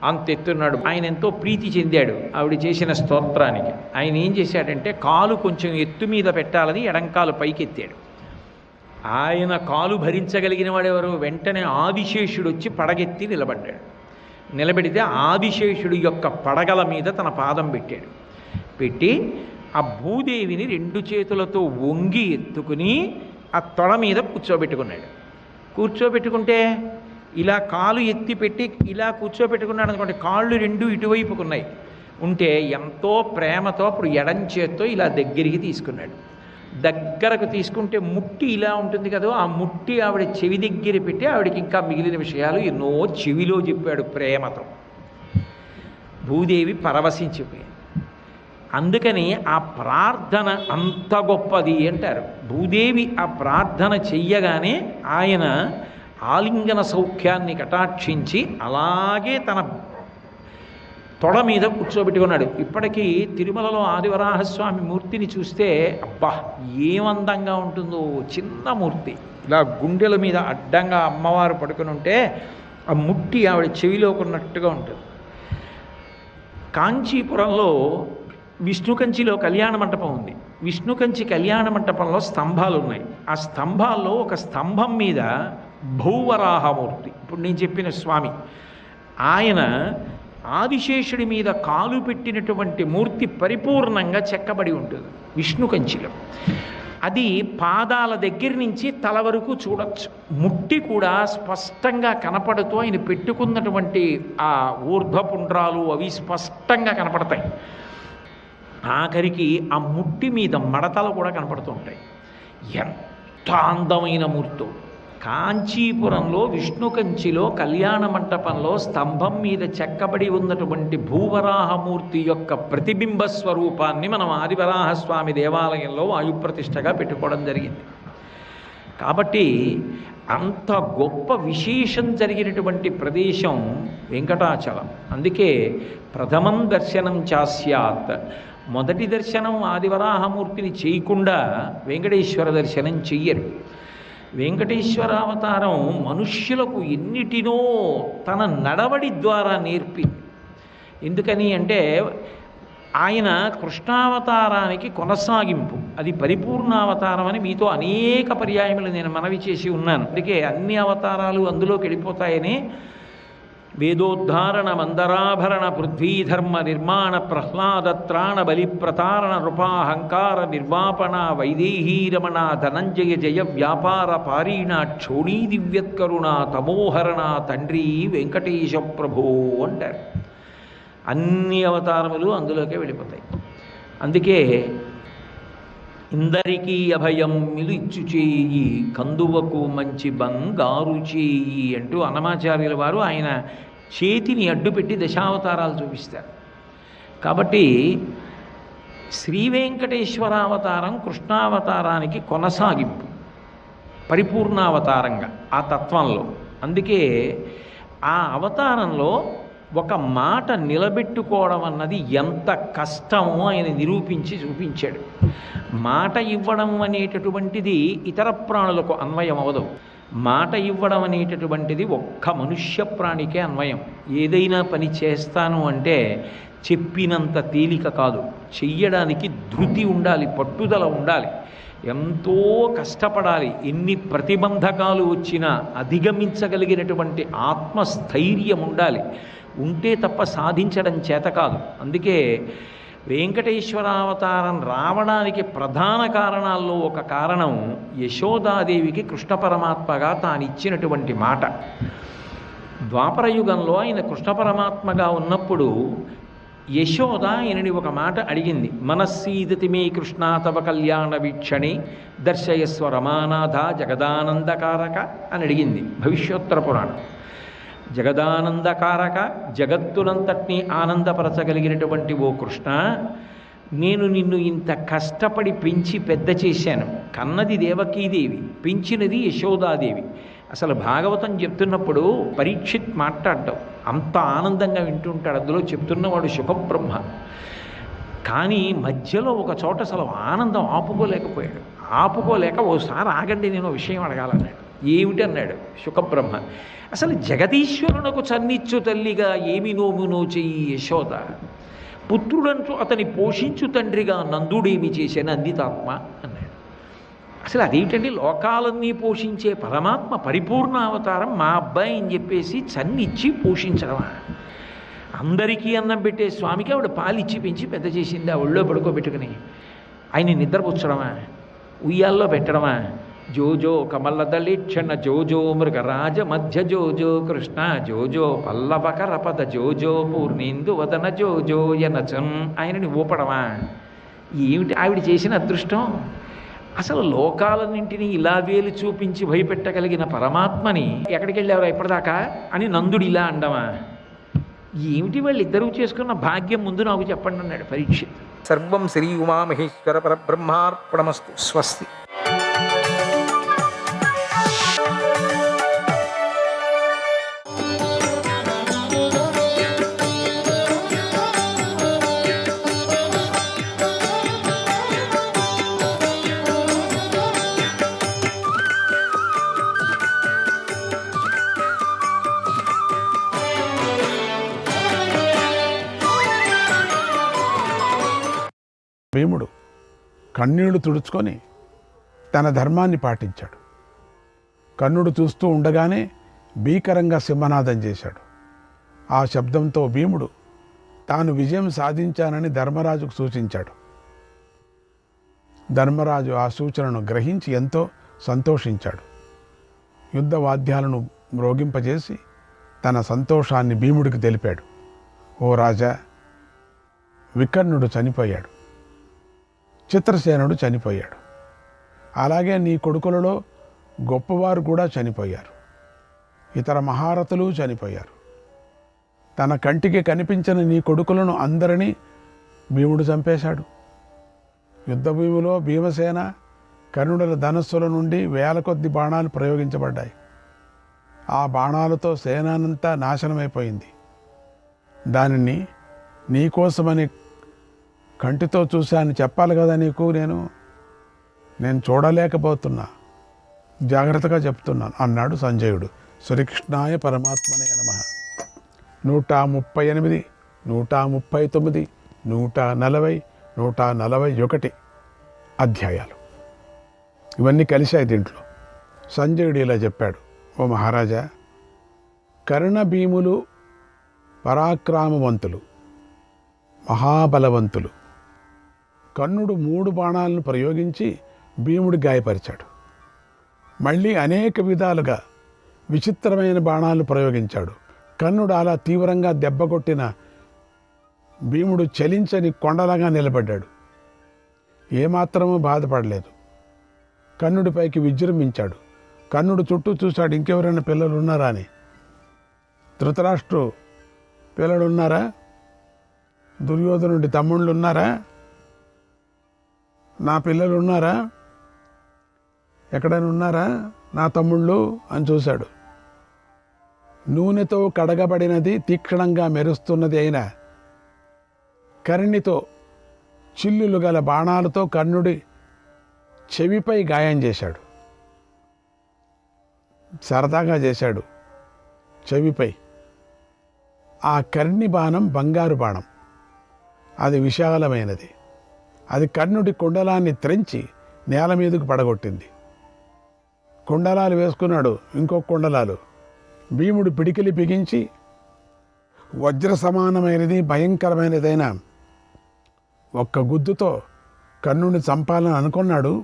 అంత ఎత్తున్నాడు. ఆయన ఎంతో ప్రీతి చెందాడు ఆవిడ చేసిన స్తోత్రానికి. ఆయన ఏం చేశాడంటే కాలు కొంచెం ఎత్తు మీద పెట్టాలని ఎడంకాలు పైకెత్తాడు. ఆయన కాలు భరించగలిగిన వాడెవరు? వెంటనే ఆదిశేషుడు వచ్చి పడగెత్తి నిలబడ్డాడు. నిలబెడితే ఆదిశేషుడు యొక్క పడగల మీద తన పాదం పెట్టాడు. పెట్టి ఆ భూదేవిని 2 చేతులతో వంగి ఎత్తుకుని ఆ తొడ మీద కూర్చోబెట్టుకున్నాడు. కూర్చోబెట్టుకుంటే ఇలా కాలు ఎత్తి పెట్టి ఇలా కూర్చోబెట్టుకున్నాడు అనుకోండి, కాళ్ళు 2 ఇటువైపుకున్నాయి. ఉంటే ఎంతో ప్రేమతో అప్పుడు ఎడం చేత్తో ఇలా దగ్గరికి తీసుకున్నాడు. దగ్గరకు తీసుకుంటే ముట్టి ఇలా ఉంటుంది కదా, ఆ ముట్టి ఆవిడ చెవి దగ్గర పెట్టి ఆవిడకి ఇంకా మిగిలిన విషయాలు ఎన్నో చెవిలో చెప్పాడు ప్రేమతో. భూదేవి పరవశించిపోయింది. అందుకని ఆ ప్రార్థన అంత గొప్పది అంటారు. భూదేవి ఆ ప్రార్థన చెయ్యగానే ఆయన ఆలింగన సౌఖ్యాన్ని కటాక్షించి అలాగే తన తొడ మీద కూర్చోబెట్టుకున్నాడు. ఇప్పటికీ తిరుమలలో ఆదివరాహస్వామి మూర్తిని చూస్తే అబ్బా ఏమందంగా ఉంటుందో, చిన్న మూర్తి ఇలా గుండెల మీద అడ్డంగా అమ్మవారు పడుకుని ఉంటే ఆ ముట్టి ఆవిడ చెవిలోకున్నట్టుగా ఉంటుంది. కాంచీపురంలో విష్ణుకంచిలో కళ్యాణ మంటపం ఉంది. విష్ణుకంచి కళ్యాణ మంటపంలో స్తంభాలు ఉన్నాయి. ఆ స్తంభాల్లో ఒక స్తంభం మీద భూవరాహమూర్తి, ఇప్పుడు నేను చెప్పిన స్వామి, ఆయన ఆదిశేషుడి మీద కాలు పెట్టినటువంటి మూర్తి పరిపూర్ణంగా చెక్కబడి ఉంటుంది విష్ణుకంచిలో. అది పాదాల దగ్గర నుంచి తల వరకు చూడొచ్చు. ముట్టి కూడా స్పష్టంగా కనపడుతూ ఆయన పెట్టుకున్నటువంటి ఆ ఊర్ధ్వపుండ్రాలు అవి స్పష్టంగా కనపడతాయి. ఆఖరికి ఆ ముట్టి మీద మడతలు కూడా కనపడుతూ ఉంటాయి. ఎంత అందమైన మూర్తో! కాంచీపురంలో విష్ణుకంచిలో కళ్యాణ మంటపంలో స్తంభం మీద చెక్కబడి ఉన్నటువంటి భూవరాహమూర్తి యొక్క ప్రతిబింబ స్వరూపాన్ని మనం ఆదివరాహస్వామి దేవాలయంలో వాయుప్రతిష్టగా పెట్టుకోవడం జరిగింది. కాబట్టి అంత గొప్ప విశేషం జరిగినటువంటి ప్రదేశం వెంకటాచలం. అందుకే ప్రథమం దర్శనం చాస్యాత్, మొదటి దర్శనం ఆదివరాహమూర్తిని చేయకుండా వెంకటేశ్వర దర్శనం చెయ్యరు. వెంకటేశ్వరావతారం మనుష్యులకు ఎన్నిటినో తన నడవడి ద్వారా నేర్పి. ఎందుకని అంటే ఆయన కృష్ణావతారానికి కొనసాగింపు, అది పరిపూర్ణావతారం అని మీతో అనేక పర్యాయములు నేను మనవి చేసి ఉన్నాను. అందుకే అన్ని అవతారాలు అందులోకి వెళ్ళిపోతాయని వేదోద్ధారణ మందరాభరణ పృథ్వీధర్మ నిర్మాణ ప్రహ్లాదత్రాణ బలిప్రతారణ నృపాహంకార నిర్వాపణ వైదేహీరమణ ధనంజయ జయ వ్యాపార పారీణ క్షోణీ దివ్యత్కరుణ తమోహరణ తండ్రి వెంకటేశ ప్రభో అంటారు. అన్ని అవతారములు అందులోకే వెళ్ళిపోతాయి. అందుకే ఇందరికీ అభయం మిలిచ్చు చేయి కందువకు మంచి బంగారు చేయి అంటూ అన్నమాచార్యుల వారు ఆయన చేతిని అడ్డుపెట్టి దశావతారాలు చూపిస్తారు. కాబట్టి శ్రీ వెంకటేశ్వరావతారం కృష్ణావతారానికి కొనసాగింపు పరిపూర్ణావతారంగా ఆ తత్వంలో. అందుకే ఆ అవతారంలో ఒక మాట నిలబెట్టుకోవడం అన్నది ఎంత కష్టమో ఆయన నిరూపించి చూపించాడు. మాట ఇవ్వడం అనేటటువంటిది ఇతర ప్రాణులకు అన్వయం అవదు. మాట ఇవ్వడం అనేటటువంటిది ఒక్క మనుష్య ప్రాణికే అన్వయం. ఏదైనా పని చేస్తాను అంటే చెప్పినంత తేలిక కాదు, చెయ్యడానికి ధృతి ఉండాలి, పట్టుదల ఉండాలి, ఎంతో కష్టపడాలి. ఎన్ని ప్రతిబంధకాలు వచ్చినా అధిగమించగలిగినటువంటి ఆత్మస్థైర్యం ఉండాలి. ఉంటే తప్ప సాధించడం చేత కాదు. అందుకే వెంకటేశ్వరావతారం రావడానికి ప్రధాన కారణాల్లో ఒక కారణం యశోదాదేవికి కృష్ణ పరమాత్మగా తానిచ్చినటువంటి మాట. ద్వాపరయుగంలో ఆయన కృష్ణ పరమాత్మగా ఉన్నప్పుడు యశోద ఆయనని ఒక మాట అడిగింది. మనస్సీదతి మే కృష్ణ తవ కళ్యాణ వీక్షణి దర్శయస్వ రమానాథ జగదానందకారక అని అడిగింది భవిష్యోత్తర పురాణం. జగదానందకారక, జగత్తునంతటినీ ఆనందపరచగలిగినటువంటి ఓ కృష్ణ, నేను నిన్ను ఇంత కష్టపడి పెంచి పెద్ద చేశాను. కన్నది దేవకీదేవి, పెంచినది యశోదాదేవి. అసలు భాగవతం చెప్తున్నప్పుడు పరీక్షిత్ మాట్లాడటం అంత ఆనందంగా వింటుంటాడు. అందులో చెప్తున్నవాడు శుభబ్రహ్మ. కానీ మధ్యలో ఒక చోట అసలు ఆనందం ఆపుకోలేకపోయాడు. ఆపుకోలేక ఓసారి ఆగండి, నేను విషయం అడగాలన్నాడు. ఏమిటన్నాడు శుకబ్రహ్మ. అసలు జగదీశ్వరునకు చన్నిచ్చు తల్లిగా ఏమి నోమునో చెయ్యి యశోద, పుత్రుడంటూ అతని పోషించు తండ్రిగా నందుడేమి చేసే నందితాత్మ అన్నాడు. అసలు అదేమిటండి, లోకాలన్నీ పోషించే పరమాత్మ పరిపూర్ణ అవతారం మా అబ్బాయి అని చెప్పేసి చన్నిచ్చి పోషించడమా? అందరికీ అన్నం పెట్టే స్వామికి ఆవిడ పాలిచ్చి పెంచి పెద్ద చేసింది, ఆ ఒళ్ళో పడుకోబెట్టుకుని ఆయన నిద్రపుచ్చడమా, ఉయ్యాల్లో పెట్టడమా? జోజో కమలదళిక్షణ జోజో మృగరాజ మధ్య జోజో కృష్ణ జోజో పల్లవకరపద జోజో పూర్ణేందు వదన జోజో యనచం ఆయనని ఊపడమా? ఏమిటి ఆవిడ చేసిన అదృష్టం? అసలు లోకాలన్నింటినీ ఇలా వేలు చూపించి భయపెట్టగలిగిన పరమాత్మని ఎక్కడికి వెళ్ళారు ఇప్పటిదాకా అని నందుడు ఇలా అండమా? ఏమిటి వాళ్ళిద్దరూ చేసుకున్న భాగ్యం ముందు నాకు చెప్పండి అన్నాడు పరీక్షిత్. సర్వం శ్రీ ఉమామహేశ్వర పరబ్రహ్మార్పణమస్తు. స్వస్తి. భీముడు కన్నీళ్లు తుడుచుకొని తన ధర్మాన్ని పాటించాడు. కర్ణుడు చూస్తూ ఉండగానే భీకరంగా సింహనాదం చేశాడు. ఆ శబ్దంతో భీముడు తాను విజయం సాధించానని ధర్మరాజుకు సూచించాడు. ధర్మరాజు ఆ సూచనను గ్రహించి ఎంతో సంతోషించాడు. యుద్ధ వాద్యాలను మ్రోగింపజేసి తన సంతోషాన్ని భీముడికి తెలిపాడు. ఓ రాజా, వికర్ణుడు చనిపోయాడు, చిత్రసేనుడు చనిపోయాడు, అలాగే నీ కొడుకులలో గొప్పవారు కూడా చనిపోయారు, ఇతర మహారథులు చనిపోయారు. తన కంటికి కనిపించిన నీ కొడుకులను అందరినీ భీముడు చంపేశాడు. యుద్ధభూమిలో భీమసేన కర్ణుడుల ధనస్సుల నుండి వేల కొద్ది బాణాలు ప్రయోగించబడ్డాయి. ఆ బాణాలతో సేనానంతా నాశనమైపోయింది. దానిని నీకోసమని కంటితో చూశాను చెప్పాలి కదా నీకు. నేను చూడలేకపోతున్నా, జాగ్రత్తగా చెప్తున్నాను అన్నాడు సంజయుడు. శ్రీకృష్ణాయ పరమాత్మనే నమః. 138, 139, 140, 141 అధ్యాయాలు ఇవన్నీ కలిశాయి దీంట్లో. సంజయుడు ఇలా చెప్పాడు. ఓ మహారాజా, కర్ణ భీములు పరాక్రమవంతులు, మహాబలవంతులు. కర్ణుడు 3 బాణాలను ప్రయోగించి భీముడి గాయపరిచాడు. మళ్ళీ అనేక విధాలుగా విచిత్రమైన బాణాలు ప్రయోగించాడు. కర్ణుడు అలా తీవ్రంగా దెబ్బకొట్టిన భీముడు చలించని కొండలాగా నిలబడ్డాడు. ఏమాత్రమూ బాధపడలేదు. కర్ణుడిపైకి విజృంభించాడు. కర్ణుడు చుట్టూ చూశాడు, ఇంకెవరైనా పిల్లలు ఉన్నారా అని. ధృతరాష్ట్రు పిల్లలు ఉన్నారా? దుర్యోధనుడి తమ్ముళ్ళు ఉన్నారా? నా పిల్లలు ఉన్నారా? ఎక్కడైనా ఉన్నారా నా తమ్ముళ్ళు అని చూశాడు. నూనెతో కడగబడినది, తీక్షణంగా మెరుస్తున్నది అయిన కర్ణితో చిల్లులు గల బాణాలతో కర్ణుడి చెవిపై గాయం చేశాడు. సరదాగా చేశాడు చెవిపై. ఆ కర్ణి బాణం బంగారు బాణం, అది విశాలమైనది. అది కర్ణుడి కుండలాన్ని త్రెంచి నేల మీదకు పడగొట్టింది. కుండలాలు వేసుకున్నాడు, ఇంకో కుండలాలు. భీముడు పిడికిలి బిగించి వజ్ర సమానమైనది, భయంకరమైనదైన ఒక్క గుద్దుతో కర్ణుడిని చంపాలని అనుకున్నాడు.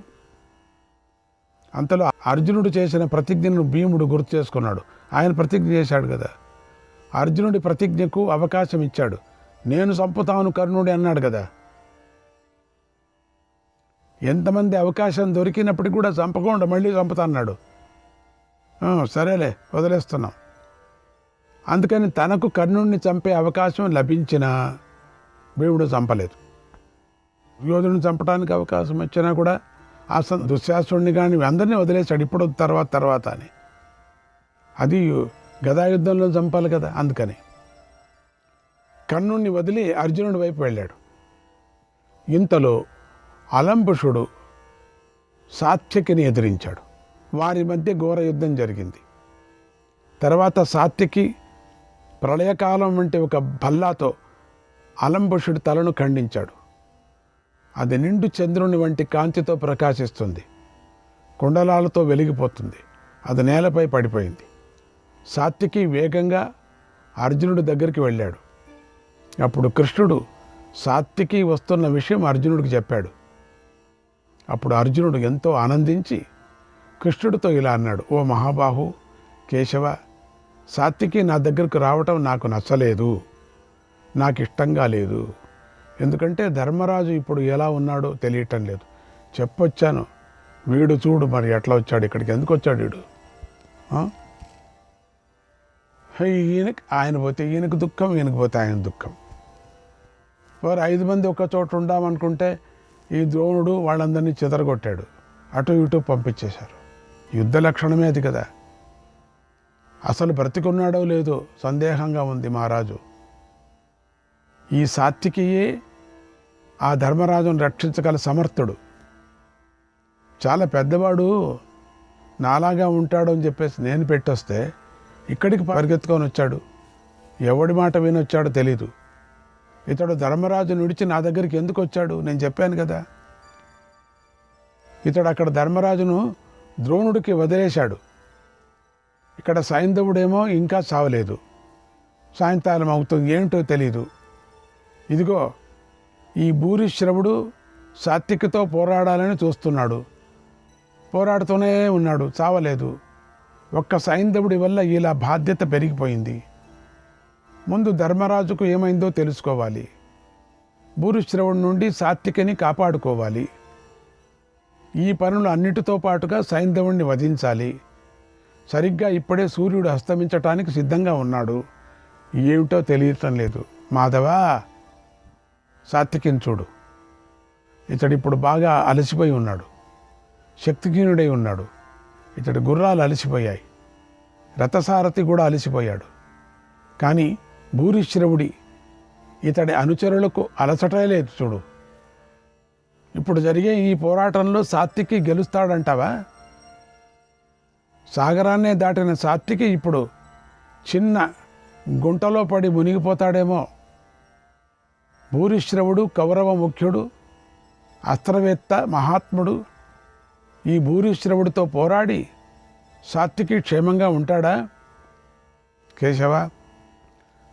అంతలో అర్జునుడు చేసిన ప్రతిజ్ఞను భీముడు గుర్తు చేసుకున్నాడు. ఆయన ప్రతిజ్ఞ చేశాడు కదా, అర్జునుడి ప్రతిజ్ఞకు అవకాశం ఇచ్చాడు. నేను చంపుతాను కర్ణుడి అన్నాడు కదా. ఎంతమంది అవకాశం దొరికినప్పటికీ కూడా చంపకుండా మళ్ళీ చంపుతా అన్నాడు. సరేలే వదిలేస్తున్నాం. అందుకని తనకు కర్ణుడిని చంపే అవకాశం లభించినా భీముడు చంపలేదు. యోధుడిని చంపడానికి అవకాశం వచ్చినా కూడా దుశ్శాసుడిని కానీ అందరినీ వదిలేశాడు. ఇప్పుడు తర్వాత అని. అది గదాయుద్ధంలో చంపాలి కదా. అందుకని కర్ణుడిని వదిలి అర్జునుడి వైపు వెళ్ళాడు. ఇంతలో అలంబుషుడు సాత్యకిని ఎదిరించాడు. వారి మధ్య ఘోర యుద్ధం జరిగింది. తర్వాత సాత్యకి ప్రళయకాలం వంటి ఒక భల్లాతో అలంబుషుడి తలను ఖండించాడు. అది నిండు చంద్రుని వంటి కాంతితో ప్రకాశిస్తుంది, కుండలాలతో వెలిగిపోతుంది. అది నేలపై పడిపోయింది. సాత్యకి వేగంగా అర్జునుడి దగ్గరికి వెళ్ళాడు. అప్పుడు కృష్ణుడు సాత్యకి వస్తున్న విషయం అర్జునుడికి చెప్పాడు. అప్పుడు అర్జునుడు ఎంతో ఆనందించి కృష్ణుడితో ఇలా అన్నాడు, ఓ మహాబాహు కేశవ, సాత్యకి నా దగ్గరకు రావటం నాకు నచ్చలేదు, నాకు ఇష్టంగా లేదు. ఎందుకంటే ధర్మరాజు ఇప్పుడు ఎలా ఉన్నాడో తెలియటం లేదు. చెప్పొచ్చాను, వీడు చూడు మరి ఎట్లా వచ్చాడు, ఇక్కడికి ఎందుకు వచ్చాడు వీడు. ఈయనకి ఆయన పోతే ఈయనకు దుఃఖం, ఈయనకు పోతే ఆయన దుఃఖం. వారు 5 మంది ఒక చోట ఉండామనుకుంటే ఈ ద్రోణుడు వాళ్ళందరినీ చెదరగొట్టాడు, అటు ఇటు పంపించేశారు. యుద్ధ లక్షణమే అది కదా. అసలు బ్రతికున్నాడో లేదో సందేహంగా ఉంది మహారాజు. ఈ సాత్వికియే ఆ ధర్మరాజును రక్షించగల సమర్థుడు. చాలా పెద్దవాడు, నాలాగా ఉంటాడు అని చెప్పేసి నేను పెట్టొస్తే ఇక్కడికి పరిగెత్తుకొని వచ్చాడు. ఎవడి మాట వినొచ్చాడో తెలీదు. ఇతడు ధర్మరాజు విడిచి నా దగ్గరికి ఎందుకు వచ్చాడు? నేను చెప్పాను కదా. ఇతడు అక్కడ ధర్మరాజును ద్రోణుడికి వదిలేశాడు. ఇక్కడ సైంధవుడేమో ఇంకా చావలేదు, సాయంకాలం అవుతుంది, ఏంటో తెలీదు. ఇదిగో ఈ భూరిశ్రవుడు సాత్వికతో పోరాడాలని చూస్తున్నాడు, పోరాడుతూనే ఉన్నాడు, చావలేదు. ఒక్క సైంధవుడి వల్ల ఇలా బాధ్యత పెరిగిపోయింది. ముందు ధర్మరాజుకు ఏమైందో తెలుసుకోవాలి, భూరిశ్రవుడి నుండి సాత్వికని కాపాడుకోవాలి. ఈ పనులు అన్నిటితో పాటుగా సైంధవుణ్ణి వధించాలి. సరిగ్గా ఇప్పుడే సూర్యుడు అస్తమించటానికి సిద్ధంగా ఉన్నాడు, ఏమిటో తెలియటం లేదు. మాధవా, సాత్వికిని చూడు, ఇతడిప్పుడు బాగా అలసిపోయి ఉన్నాడు, శక్తిహీనుడై ఉన్నాడు. ఇతడి గుర్రాలు అలసిపోయాయి, రథసారథి కూడా అలసిపోయాడు. కానీ భూరిశ్రవుడి ఇతడి అనుచరులకు అలసటే లేదు చూడు. ఇప్పుడు జరిగే ఈ పోరాటంలో సాత్వికి గెలుస్తాడంటావా? సాగరాన్నే దాటిన సాత్వికి ఇప్పుడు చిన్న గుంటలో పడి మునిగిపోతాడేమో. భూరిశ్రవుడు కౌరవ ముఖ్యుడు, అస్త్రవేత్త, మహాత్ముడు. ఈ భూరిశ్రవుడితో పోరాడి సాత్వికి క్షేమంగా ఉంటాడా? కేశవ,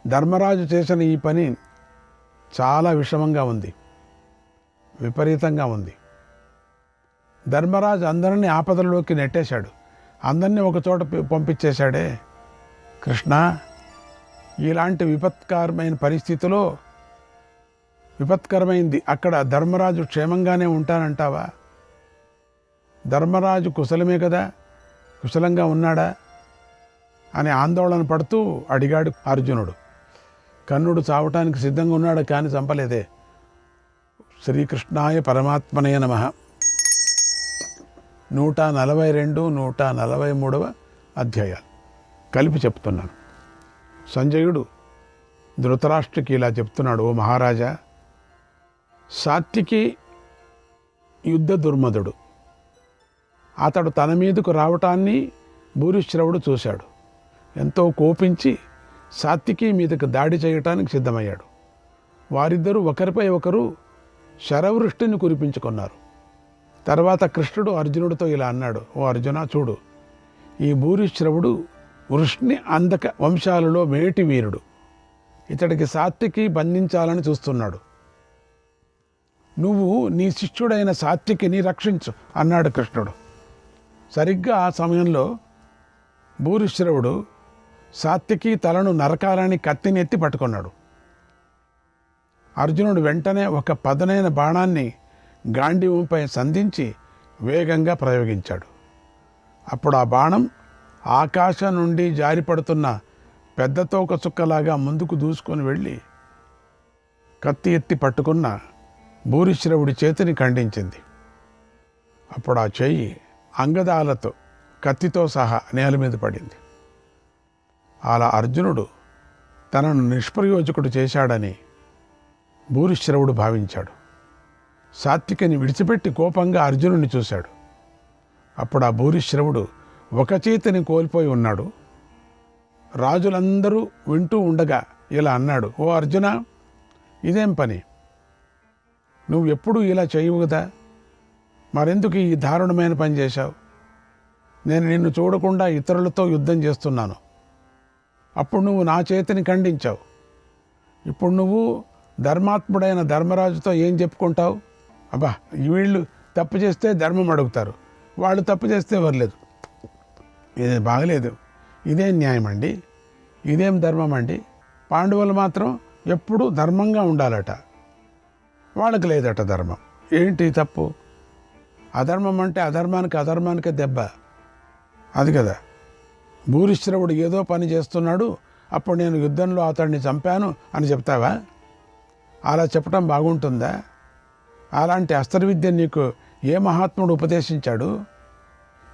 ధర్మరాజు చేసిన ఈ పని చాలా విషమంగా ఉంది, విపరీతంగా ఉంది. ధర్మరాజు అందరినీ ఆపదల్లోకి నెట్టేశాడు, అందరినీ ఒక చోట పంపించేశాడే. కృష్ణ, ఇలాంటి విపత్కరమైన పరిస్థితిలో, విపత్కరమైంది అక్కడ ధర్మరాజు క్షేమంగానే ఉంటానంటావా? ధర్మరాజు కుశలమే కదా, కుశలంగా ఉన్నాడా అని ఆందోళన పడుతూ అడిగాడు అర్జునుడు. కర్ణుడు చావటానికి సిద్ధంగా ఉన్నాడు, కానీ చంపలేదే. శ్రీకృష్ణాయ పరమాత్మనే నమః. 142, 143 అధ్యాయాలు కలిపి చెప్తున్నాను. సంజయుడు ధృతరాష్ట్రకి ఇలా చెప్తున్నాడు, ఓ మహారాజా, సాత్వికి యుద్ధ దుర్మధుడు. అతడు తన మీదకు రావటాన్ని భూరిశ్రవుడు చూశాడు. ఎంతో కోపించి సాత్వికి మీదకు దాడి చేయటానికి సిద్ధమయ్యాడు. వారిద్దరూ ఒకరిపై ఒకరు శరవృష్టిని కురిపించుకున్నారు. తర్వాత కృష్ణుడు అర్జునుడితో ఇలా అన్నాడు, ఓ అర్జున, చూడు, ఈ భూరిశ్రవుడు వృష్ణి అందక వంశాలలో మేటి వీరుడు. ఇతడికి సాత్వికి బంధించాలని చూస్తున్నాడు. నువ్వు నీ శిష్యుడైన సాత్వికిని రక్షించు అన్నాడు కృష్ణుడు. సరిగ్గా ఆ సమయంలో భూరిశ్రవుడు సాత్వికి తలను నరకాలని కత్తిని ఎత్తి పట్టుకున్నాడు. అర్జునుడు వెంటనే ఒక పదునైన బాణాన్ని గాంధీవంపై సంధించి వేగంగా ప్రయోగించాడు. అప్పుడు ఆ బాణం ఆకాశం నుండి జారిపడుతున్న పెద్ద తోక చుక్కలాగా ముందుకు దూసుకొని వెళ్ళి కత్తి ఎత్తి పట్టుకున్న భూరిశ్రవుడి చేతిని ఖండించింది. అప్పుడు ఆ చెయ్యి అంగదాలతో కత్తితో సహా నేల మీద పడింది. అలా అర్జునుడు తనను నిష్ప్రయోజకుడు చేశాడని భూరిశ్రవుడు భావించాడు. సాత్వికిని విడిచిపెట్టి కోపంగా అర్జునుడిని చూశాడు. అప్పుడు ఆ భూరిశ్రవుడు ఒక చేతిని కోల్పోయి ఉన్నాడు. రాజులందరూ వింటూ ఉండగా ఇలా అన్నాడు, ఓ అర్జున, ఇదేం పని? నువ్వు ఎప్పుడూ ఇలా చేయవు కదా, మరెందుకు ఈ దారుణమైన పని చేశావు? నేను నిన్ను చూడకుండా ఇతరులతో యుద్ధం చేస్తున్నాను. అప్పుడు నువ్వు నా చేతిని ఖండించావు. ఇప్పుడు నువ్వు ధర్మాత్ముడైన ధర్మరాజుతో ఏం చెప్పుకుంటావు? అబ్బా, వీళ్ళు తప్పు చేస్తే ధర్మం అడుగుతారు, వాళ్ళు తప్పు చేస్తే వర్లేదు. ఇది బాగలేదు. ఇదేం న్యాయం అండి? ఇదేం ధర్మం అండి? పాండవులు మాత్రం ఎప్పుడూ ధర్మంగా ఉండాలట, వాళ్ళకి లేదట ధర్మం. ఏంటి తప్పు? అధర్మం అంటే అధర్మానికి దెబ్బ. అది కదా. భూరిశ్రవుడు ఏదో పని చేస్తున్నాడు, అప్పుడు నేను యుద్ధంలో అతడిని చంపాను అని చెప్తావా? అలా చెప్పడం బాగుంటుందా? అలాంటి అస్త్రవిద్య నీకు ఏ మహాత్ముడు ఉపదేశించాడు?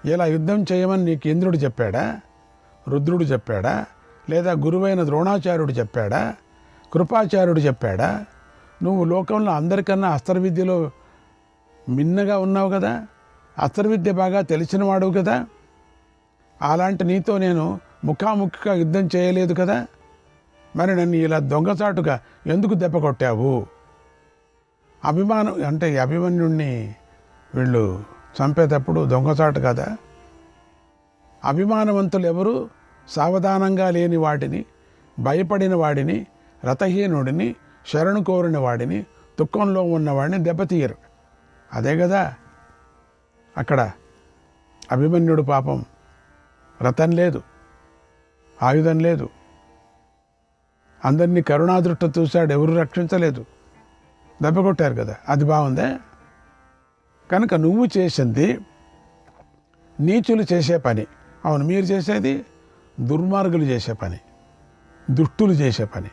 ఇలా యుద్ధం చేయమని నీకు ఇంద్రుడు చెప్పాడా? రుద్రుడు చెప్పాడా? లేదా గురువైన ద్రోణాచార్యుడు చెప్పాడా? కృపాచార్యుడు చెప్పాడా? నువ్వు లోకంలో అందరికన్నా అస్త్రవిద్యలో మిన్నగా ఉన్నావు కదా, అస్త్రవిద్య బాగా తెలిసినవాడు కదా. అలాంటి నీతో నేను ముఖాముఖిగా యుద్ధం చేయలేదు కదా, మరి నన్ను ఇలా దొంగచాటుగా ఎందుకు దెబ్బ కొట్టావు? అభిమానం అంటే అభిమన్యుణ్ణి వీళ్ళు చంపేటప్పుడు దొంగచాటు కదా. అభిమానవంతులు ఎవరు సావధానంగా లేని వాడిని, భయపడిన వాడిని, రథహీనుడిని, శరణు కోరిన వాడిని, దుఃఖంలో ఉన్నవాడిని దెబ్బతీయరు. అదే కదా అక్కడ అభిమన్యుడు పాపం రథం లేదు, ఆయుధం లేదు, అందరినీ కరుణాదృష్టి చూశాడు, ఎవరు రక్షించలేదు, దెబ్బ కొట్టారు కదా. అది బాగుందే? కనుక నువ్వు చేసింది నీచులు చేసే పని. అవును, మీరు చేసేది దుర్మార్గులు చేసే పని, దుష్టులు చేసే పని.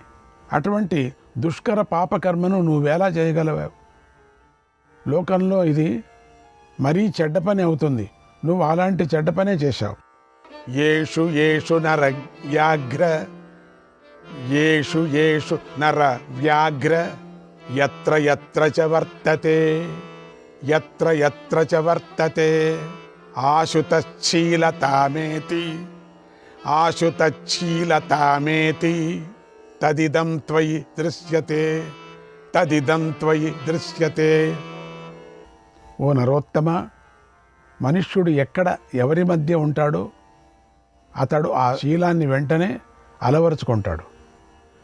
అటువంటి దుష్కర పాపకర్మను నువ్వెలా చేయగలవు? లోకంలో ఇది మరీ చెడ్డ పని అవుతుంది. నువ్వు అలాంటి చెడ్డ పనే చేశావు. యేషు యేషు నర వ్యాఘ్ర, యేషు యేషు నర వ్యాఘ్ర, యత్ర యత్ర చ వర్తతే, యత్ర యత్ర చ వర్తతే, ఆశుతశీలతామేతి, ఆశుతశీలతామేతి, తదిదం త్వయి దృశ్యతే, తదిదం త్వయి దృశ్యతే. ఓ నరోత్తమ, మనుష్యుడు ఎక్కడ ఎవరి మధ్య ఉంటాడో అతడు ఆ శీలాన్ని వెంటనే అలవరుచుకుంటాడు.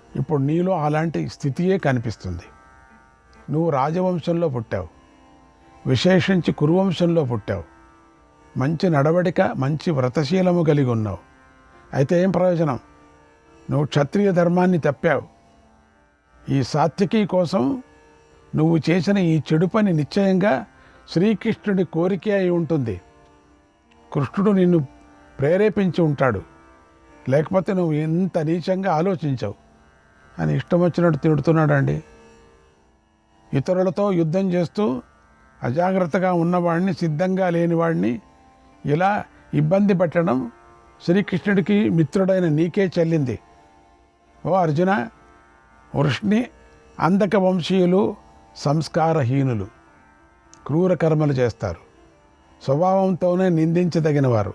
ఇప్పుడు నీలో అలాంటి స్థితియే కనిపిస్తుంది. నువ్వు రాజవంశంలో పుట్టావు, విశేషించి కురువంశంలో పుట్టావు, మంచి నడవడిక, మంచి వ్రతశీలము కలిగి ఉన్నావు. అయితే ఏం ప్రయోజనం? నువ్వు క్షత్రియ ధర్మాన్ని తప్పావు. ఈ సాత్వికీ కోసం నువ్వు చేసిన ఈ చెడు పని నిశ్చయంగా శ్రీకృష్ణుడి కోరిక అయి ఉంటుంది. కృష్ణుడు నిన్ను ప్రేరేపించి ఉంటాడు, లేకపోతే నువ్వు ఎంత నీచంగా ఆలోచించావు అని ఇష్టం వచ్చినట్టు తిడుతున్నాడండి. ఇతరులతో యుద్ధం చేస్తూ అజాగ్రత్తగా ఉన్నవాడిని, సిద్ధంగా లేనివాడిని ఇలా ఇబ్బంది పెట్టడం శ్రీకృష్ణుడికి మిత్రుడైన నీకే చెల్లింది. ఓ అర్జున, వృష్ణి అందక వంశీయులు సంస్కారహీనులు, క్రూర కర్మలు చేస్తారు, స్వభావంతోనే నిందించదగినవారు.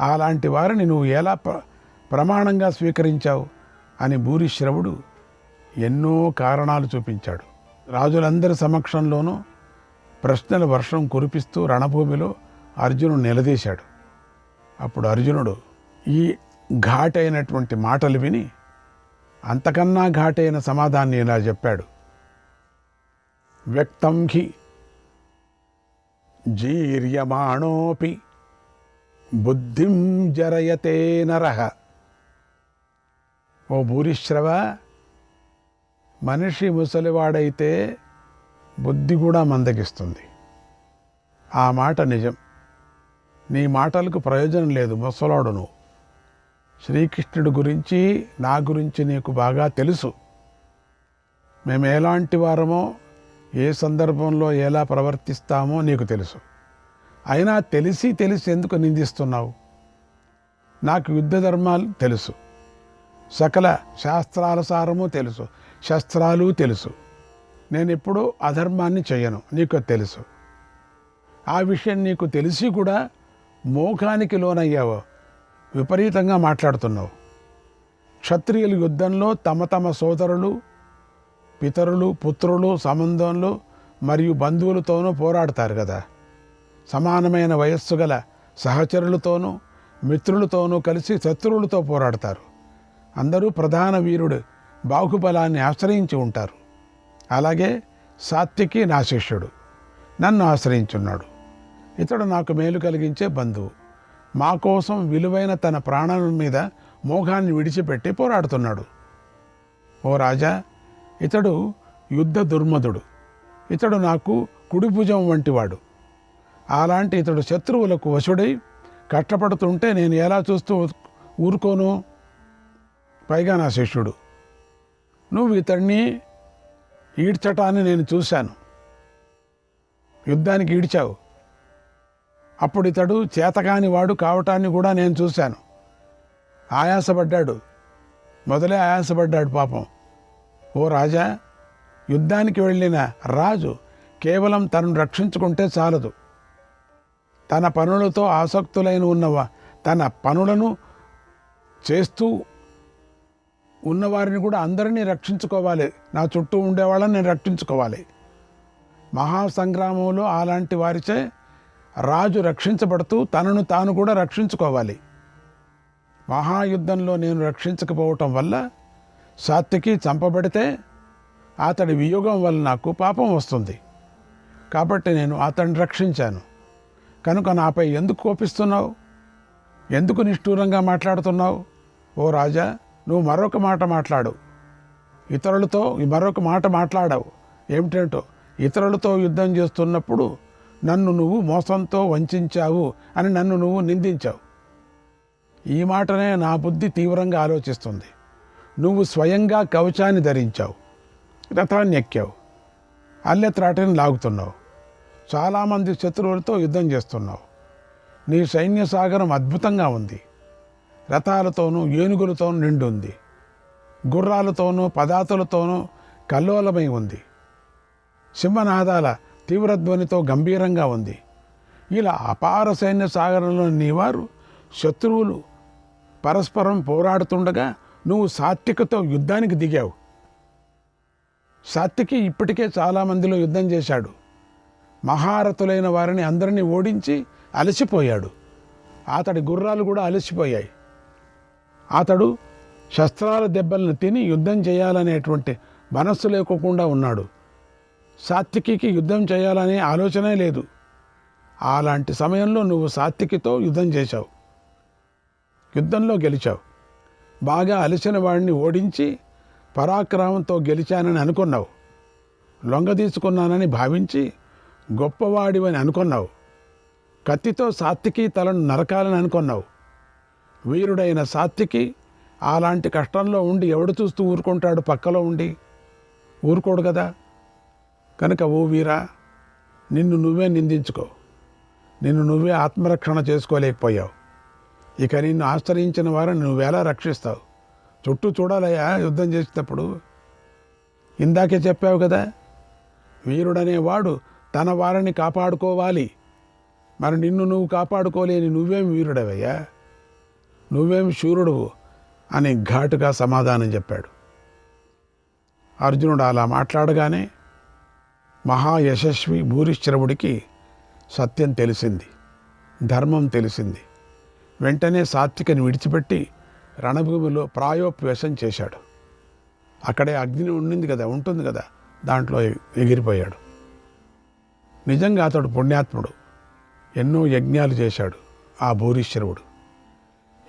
అలాంటి వారిని నువ్వు ఎలా ప్రమాణంగా స్వీకరించావు అని భూరిశ్రవుడు ఎన్నో కారణాలు చూపించాడు. రాజులందరి సమక్షంలోనూ ప్రశ్నల వర్షం కురిపిస్తూ రణభూమిలో అర్జునుడు నిలదీశాడు. అప్పుడు అర్జునుడు ఈ ఘాటైనటువంటి మాటలు విని అంతకన్నా ఘాటైన సమాధాన్ని ఇలా చెప్పాడు. వ్యక్తం హి జీర్యమాణోపి బుద్ధిం జరయతే నరః. ఓ భూరిశ్రవ, మనిషి ముసలివాడైతే బుద్ధి కూడా మందగిస్తుంది. ఆ మాట నిజం. నీ మాటలకు ప్రయోజనం లేదు, ముసలాడు నువ్వు. శ్రీకృష్ణుడి గురించి, నా గురించి నీకు బాగా తెలుసు. మేము ఎలాంటి వారమో, ఏ సందర్భంలో ఎలా ప్రవర్తిస్తామో నీకు తెలుసు. అయినా తెలిసి ఎందుకు నిందిస్తున్నావు? నాకు యుద్ధ ధర్మాలు తెలుసు, సకల శాస్త్రాల సారము తెలుసు, శస్త్రాలు తెలుసు. నేను ఎప్పుడూ అధర్మాన్ని చేయను, నీకు తెలుసు. ఆ విషయం నీకు తెలిసి కూడా మోకానికి లోనయ్యావో విపరీతంగా మాట్లాడుతున్నావు. క్షత్రియులు యుద్ధంలో తమ తమ సోదరులు, పితరులు, పుత్రులు, సంబంధంలో మరియు బంధువులతోనూ పోరాడతారు కదా. సమానమైన వయస్సు గల సహచరులతోనూ మిత్రులతోనూ కలిసి శత్రువులతో పోరాడతారు. అందరూ ప్రధాన వీరుడు బాహుబలాన్ని ఆశ్రయించి ఉంటారు. అలాగే సాత్వికి నా శిష్యుడు, నన్ను ఆశ్రయించున్నాడు. ఇతడు నాకు మేలు కలిగించే బంధువు. మా కోసం విలువైన తన ప్రాణాల మీద మోహాన్ని విడిచిపెట్టి పోరాడుతున్నాడు. ఓ రాజా, ఇతడు యుద్ధ దుర్మధుడు. ఇతడు నాకు కుడి భుజం వంటివాడు. అలాంటి ఇతడు శత్రువులకు వశుడై కష్టపడుతుంటే నేను ఎలా చూస్తూ ఊరుకోను? పైగా నా శిష్యుడు. నువ్వు ఇతడిని ఈడ్చటాన్ని నేను చూశాను. యుద్ధానికి ఈడ్చావు. అప్పుడు ఇతడు చేతకాని వాడు కావటాన్ని కూడా నేను చూశాను. ఆయాసపడ్డాడు, మొదలే ఆయాసపడ్డాడు పాపం. ఓ రాజా, యుద్ధానికి వెళ్ళిన రాజు కేవలం తనను రక్షించుకుంటే చాలదు. తన పనులతో ఆసక్తులైన తన పనులను చేస్తూ ఉన్నవారిని కూడా అందరినీ రక్షించుకోవాలి. నా చుట్టూ ఉండేవాళ్ళని నేను రక్షించుకోవాలి. మహాసంగ్రామంలో అలాంటి వారిచే రాజు రక్షించబడుతూ తనను తాను కూడా రక్షించుకోవాలి. మహాయుద్ధంలో నేను రక్షించకపోవటం వల్ల సాత్వికి చంపబడితే అతడి వియోగం వల్ల నాకు పాపం వస్తుంది. కాబట్టి నేను అతన్ని రక్షించాను. కనుక నాపై ఎందుకు కోపిస్తున్నావు? ఎందుకు నిష్ఠూరంగా మాట్లాడుతున్నావు? ఓ రాజా, నువ్వు మరొక మాట మాట్లాడు. ఇతరులతో మరొక మాట మాట్లాడావు. ఏమిటేంటో, ఇతరులతో యుద్ధం చేస్తున్నప్పుడు నన్ను నువ్వు మోసంతో వంచావు అని నన్ను నువ్వు నిందించావు. ఈ మాటనే నా బుద్ధి తీవ్రంగా ఆలోచిస్తుంది. నువ్వు స్వయంగా కవచాన్ని ధరించావు, రథాన్ని ఎక్కావు, అల్లెత్రాటిని లాగుతున్నావు, చాలామంది శత్రువులతో యుద్ధం చేస్తున్నావు. నీ సైన్య సాగరం అద్భుతంగా ఉంది. రథాలతోనూ ఏనుగులతోనూ నిండి ఉంది. గుర్రాలతోనూ పదాతులతోనూ కల్లోలమై ఉంది. సింహనాదాల తీవ్రధ్వనితో గంభీరంగా ఉంది. ఇలా అపార సైన్య సాగరంలో నీవారు శత్రువులు పరస్పరం పోరాడుతుండగా నువ్వు సాత్వికతో యుద్ధానికి దిగావు. సాత్వికి ఇప్పటికే చాలామందిలో యుద్ధం చేశాడు. మహారథులైన వారిని అందరినీ ఓడించి అలసిపోయాడు. అతడి గుర్రాలు కూడా అలసిపోయాయి. అతడు శస్త్రాల దెబ్బలను తిని యుద్ధం చేయాలనేటువంటి మనస్సు లేకోకుండా ఉన్నాడు. సాత్వికి యుద్ధం చేయాలనే ఆలోచనే లేదు. అలాంటి సమయంలో నువ్వు సాత్వికితో యుద్ధం చేశావు. యుద్ధంలో గెలిచావు. బాగా అలసిన వాడిని ఓడించి పరాక్రమంతో గెలిచానని అనుకున్నావు. లొంగ తీసుకున్నానని భావించి గొప్పవాడివని అనుకున్నావు. కత్తితో సాత్వికి తలను నరకాలని అనుకున్నావు. వీరుడైన సాత్వికి అలాంటి కష్టంలో ఉండి ఎవడు చూస్తూ ఊరుకుంటాడు? పక్కలో ఉండి ఊరుకోడు కదా. కనుక ఓ వీరా, నిన్ను నువ్వే నిందించుకో. నిన్ను నువ్వే ఆత్మరక్షణ చేసుకోలేకపోయావు. ఇక నిన్ను ఆశ్రయించిన వారిని నువ్వెలా రక్షిస్తావు? చుట్టూ చూడాలయ్యా యుద్ధం చేసేటప్పుడు. ఇందాకే చెప్పావు కదా, వీరుడనేవాడు తన వారిని కాపాడుకోవాలి. మరి నిన్ను నువ్వు కాపాడుకోలేని నువ్వేం వీరుడవయ్యా, నువ్వేం శూరుడువు అని ఘాటుగా సమాధానం చెప్పాడు. అర్జునుడు అలా మాట్లాడగానే మహాయశస్వి భూరిశ్రవుడికి సత్యం తెలిసింది, ధర్మం తెలిసింది. వెంటనే సాత్వికని విడిచిపెట్టి రణభూమిలో ప్రాయోపవేశం చేశాడు. అక్కడే అగ్ని ఉంటుంది కదా, దాంట్లో ఎగిరిపోయాడు. నిజంగా అతడు పుణ్యాత్ముడు. ఎన్నో యజ్ఞాలు చేశాడు ఆ భూరిశ్రవుడు.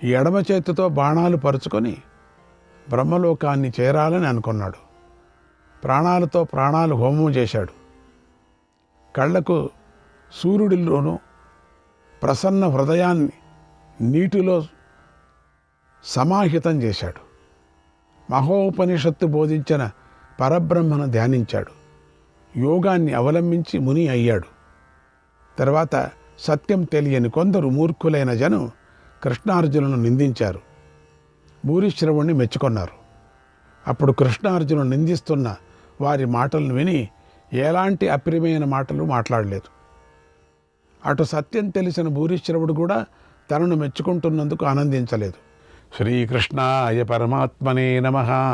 ఈ ఎడమ చేతితో బాణాలు పరుచుకొని బ్రహ్మలోకాన్ని చేరాలని అనుకున్నాడు. ప్రాణాలతో ప్రాణాలు హోమం చేశాడు. కళ్ళకు సూర్యుడిలోనూ ప్రసన్న హృదయాన్ని నీటిలో సమాహితం చేశాడు. మహోపనిషత్తు బోధించిన పరబ్రహ్మను ధ్యానించాడు. యోగాన్ని అవలంబించి ముని అయ్యాడు. తర్వాత సత్యం తెలియని కొందరు మూర్ఖులైన జనం కృష్ణార్జునులను నిందించారు. భూరిశ్రవుణ్ణి మెచ్చుకొన్నారు. అప్పుడు కృష్ణార్జునులు నిందిస్తున్న వారి మాటలను విని ఎలాంటి అప్రియమైన మాటలు మాట్లాడలేదు. అటు సత్యం తెలిసిన భూరిశ్రవుడు కూడా తనను మెచ్చుకుంటున్నందుకు ఆనందించలేదు. శ్రీకృష్ణాయ పరమాత్మనే నమః.